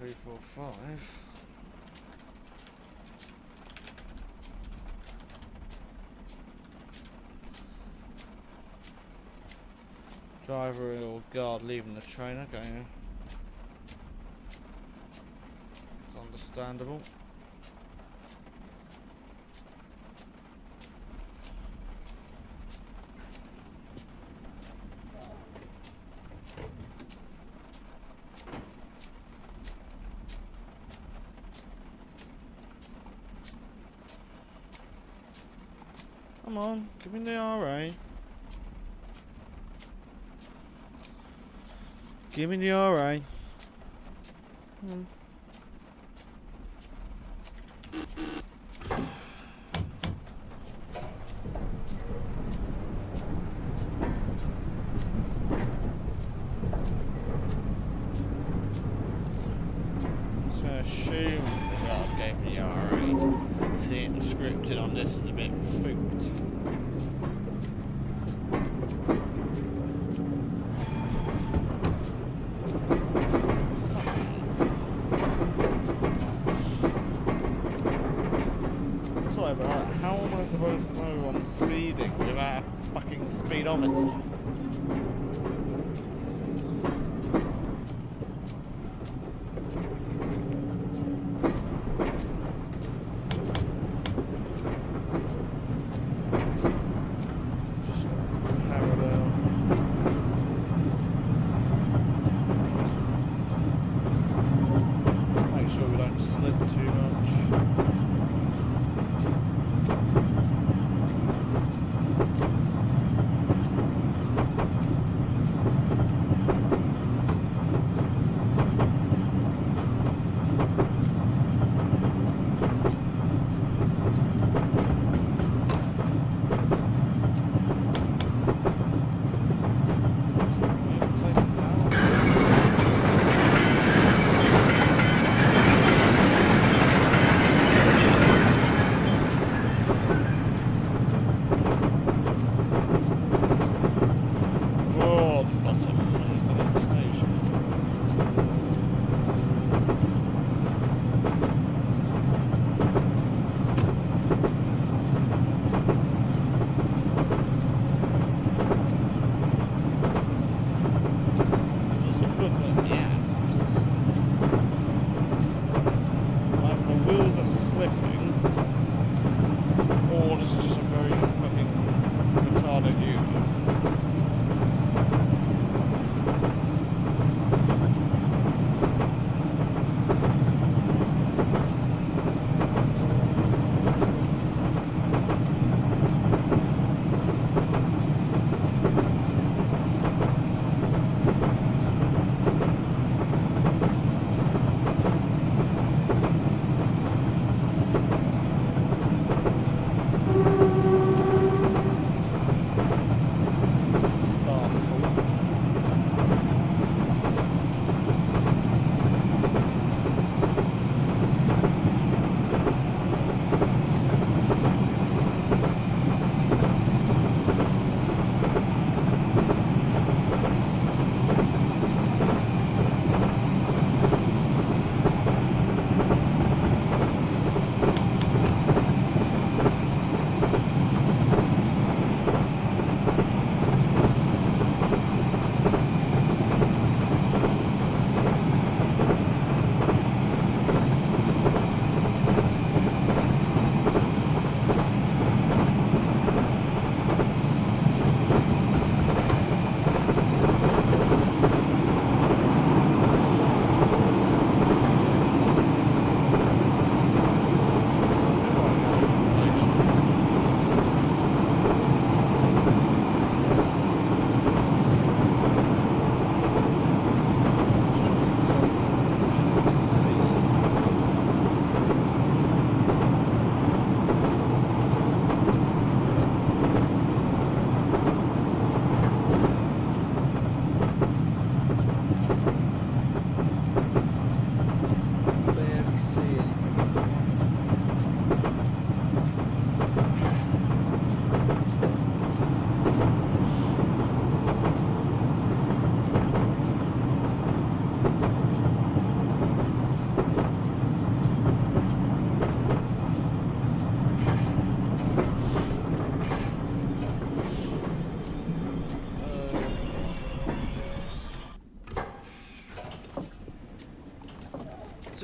3, 4, 5. Driver or guard leaving the train, okay. It's understandable. Come on, give me the RA. Give me the RA. So I assume the guard gave me the RA. Seeing the scripting on this is a bit fooked. Sorry, but how am I supposed to know I'm speeding without a fucking speedometer?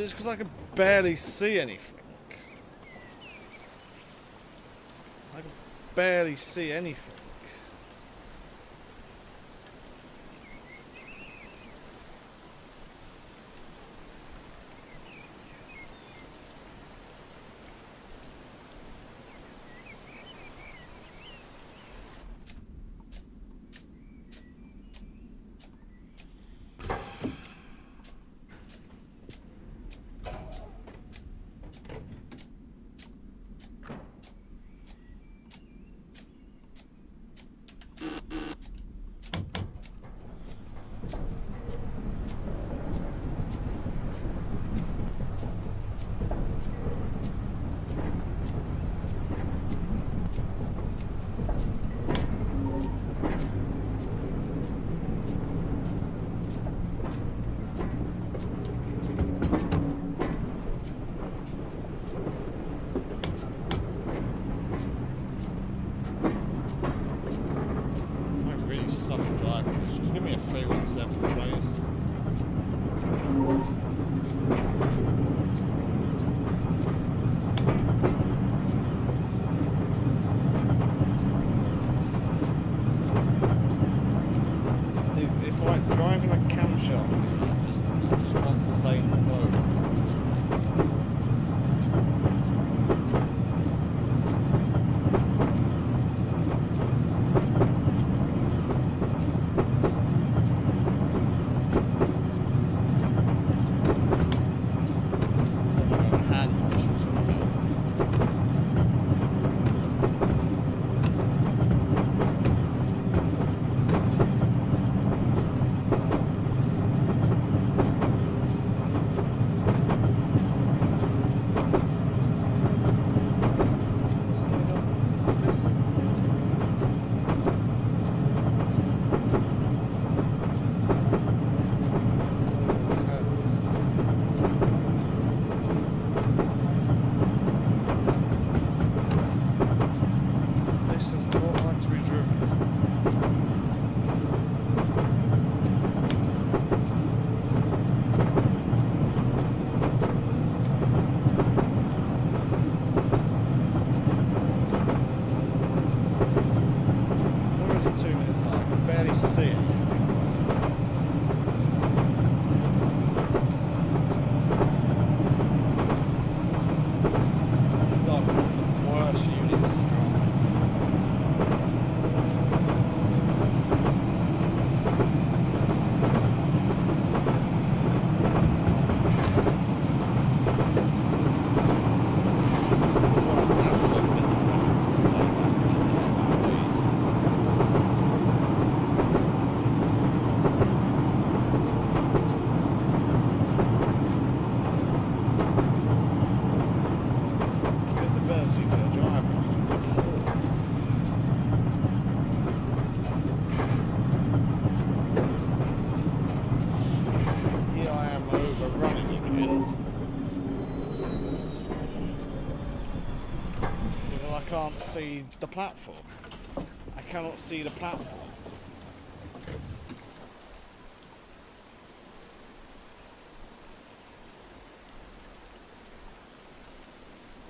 it's because I can barely see anything. I can barely see anything. Suck at driving this. Just give me a 317, please. It's like driving a camshaft. It just wants to say no to me. See the platform. I cannot see the platform.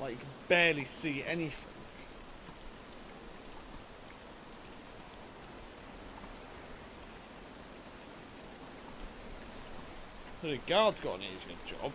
Like, you can barely see anything. The guard's got an easier job.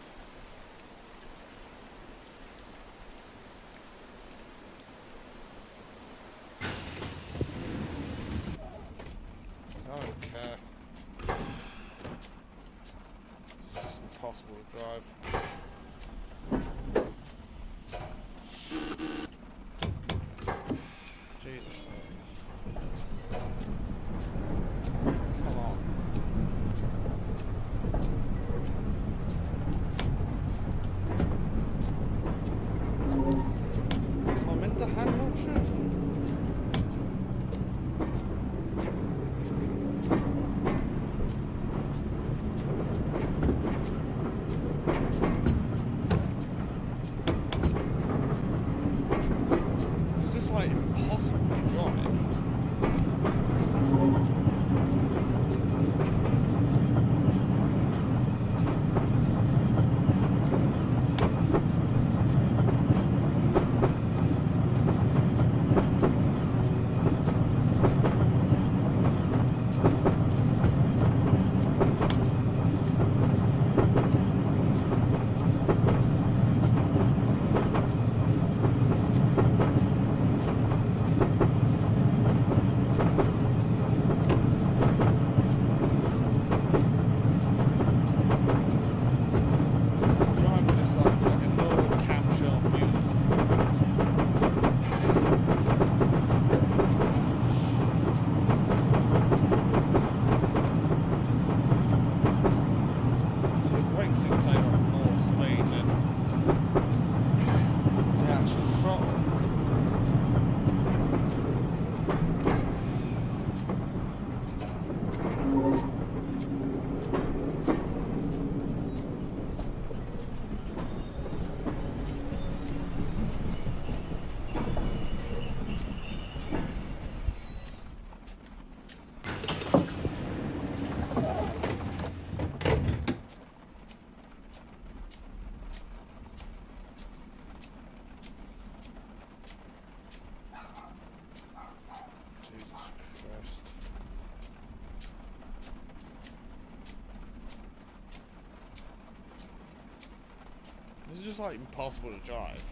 just like impossible to drive.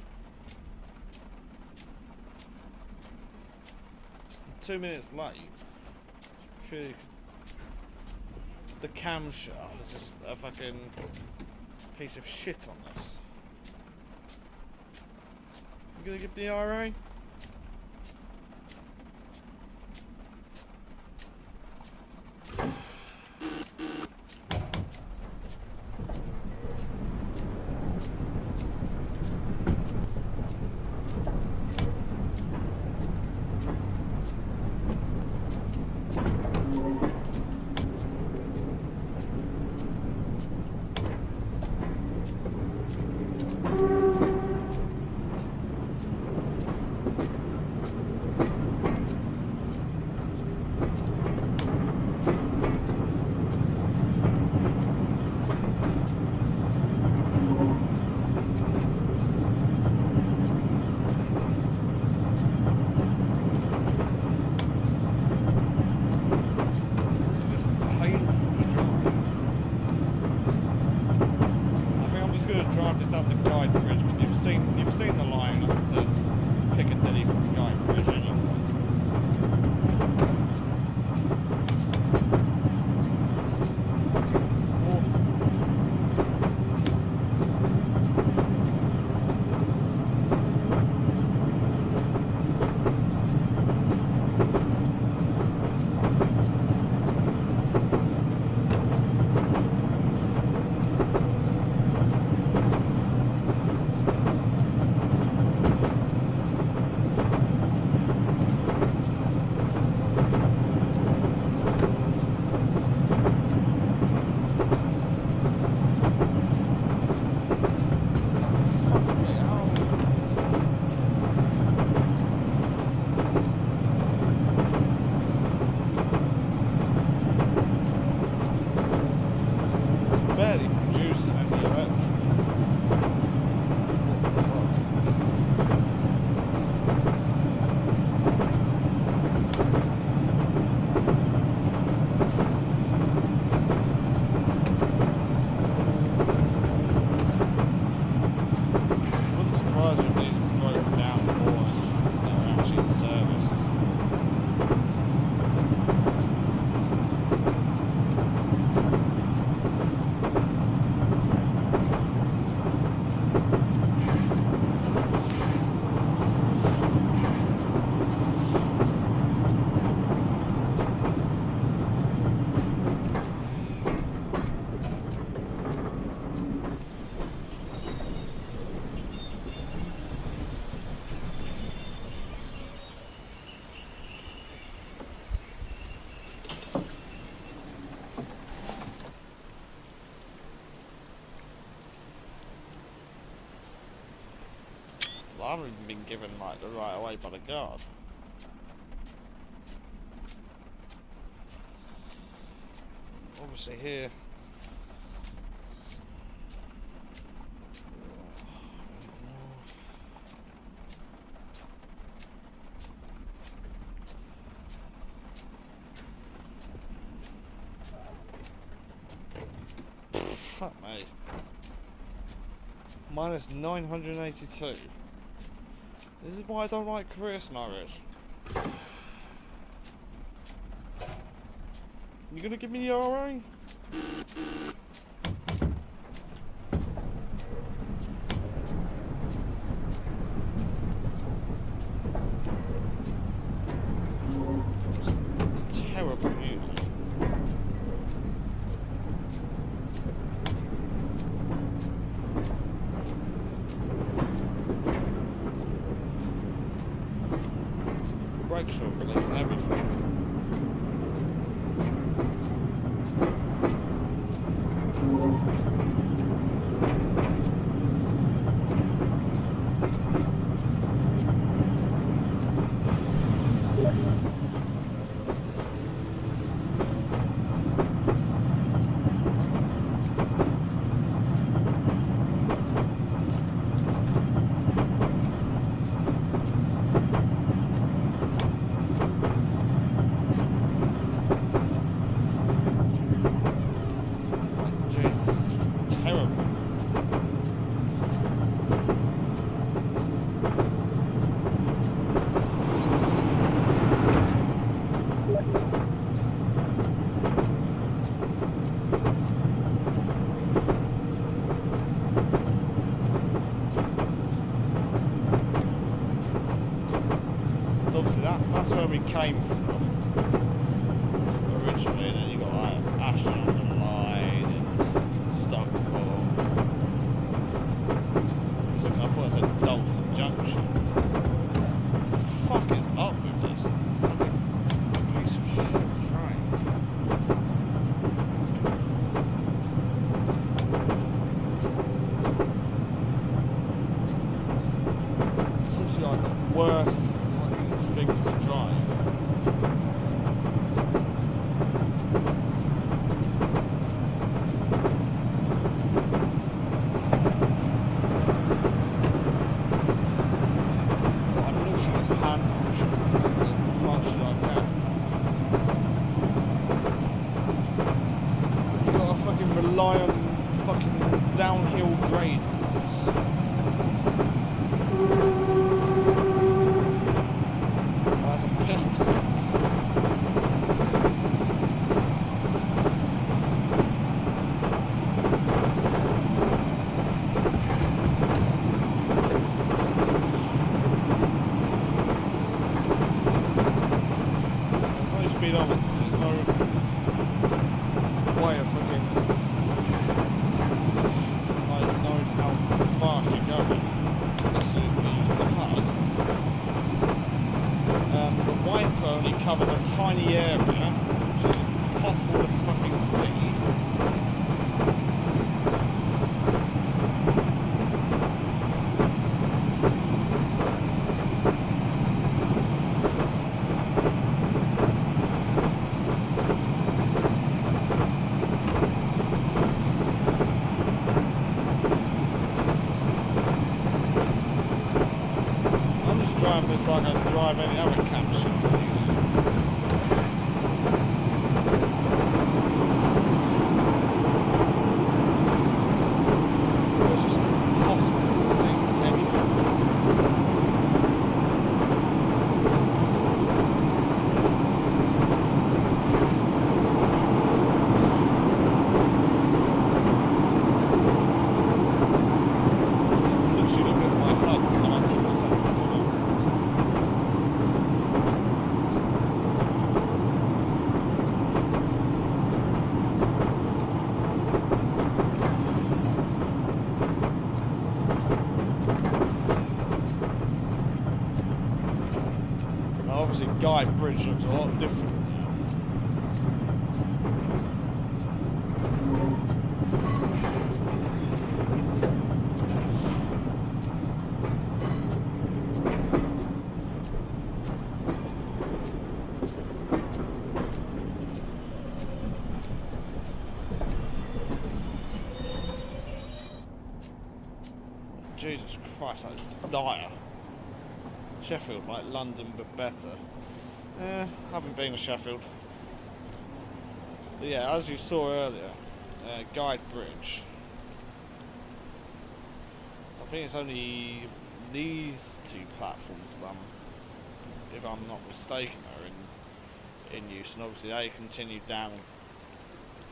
2 minutes late. Surely the camshaft is just a fucking piece of shit on this. You gonna give me the RA? Drive this up the Guide Bridge because you've seen the line up to Piccadilly from the Guide Bridge anyway. I haven't even been given like the right away by the guard. Obviously here. Fuck me. Minus 982. This is why I don't like career scenarios. You gonna give me the RA? Terrible news. Brake short release and everything. came from originally, and then you got like Ashton on the line and Stockport. I thought I said Dalston Junction. What the fuck is up with this fucking piece of shit train? It's actually like the worst fucking thing to drive. I'm literally just hand pushing as much as I can. But you gotta fucking rely on fucking downhill grades. That's a piss take. There's no speedometer, there's no way of fucking like knowing how fast you're going. Unless you're using the HUD. The wiper only covers a tiny area, which is impossible to fucking see. I'm just driving this like I drive any other camshaft. It's just impossible to see anything. Literally look at my HUD, 90% as well. Now obviously Guy Bridge looks a lot different now. Jesus Christ, that's dire. Sheffield, like London, but better. Haven't been to Sheffield. But yeah, as you saw earlier, Guide Bridge. So I think it's only these two platforms, if I'm not mistaken, are in use, and obviously they continue down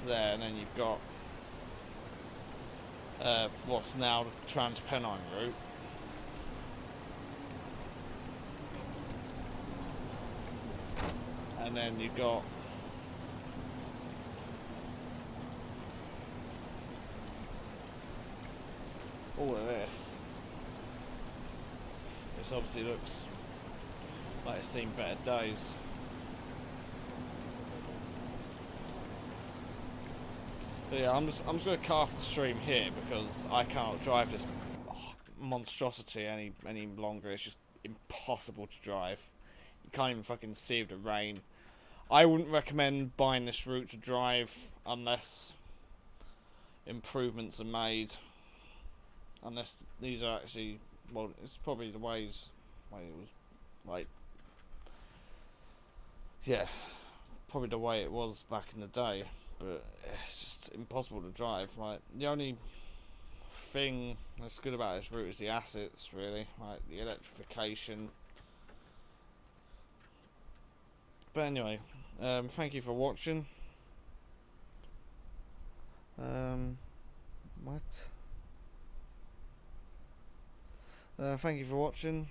to there, and then you've got what's now the Trans-Pennine route. And then you've got all of this. This obviously looks like it's seen better days. But yeah, I'm just gonna cut off the stream here because I cannot drive this monstrosity any longer. It's just impossible to drive. You can't even fucking see with the rain. I wouldn't recommend buying this route to drive unless improvements are made. Unless these are actually, well, it's probably the ways like it was, like, yeah, probably the way it was back in the day. But it's just impossible to drive. Like, the only thing that's good about this route is the assets, really, like the electrification. But anyway, thank you for watching. Thank you for watching.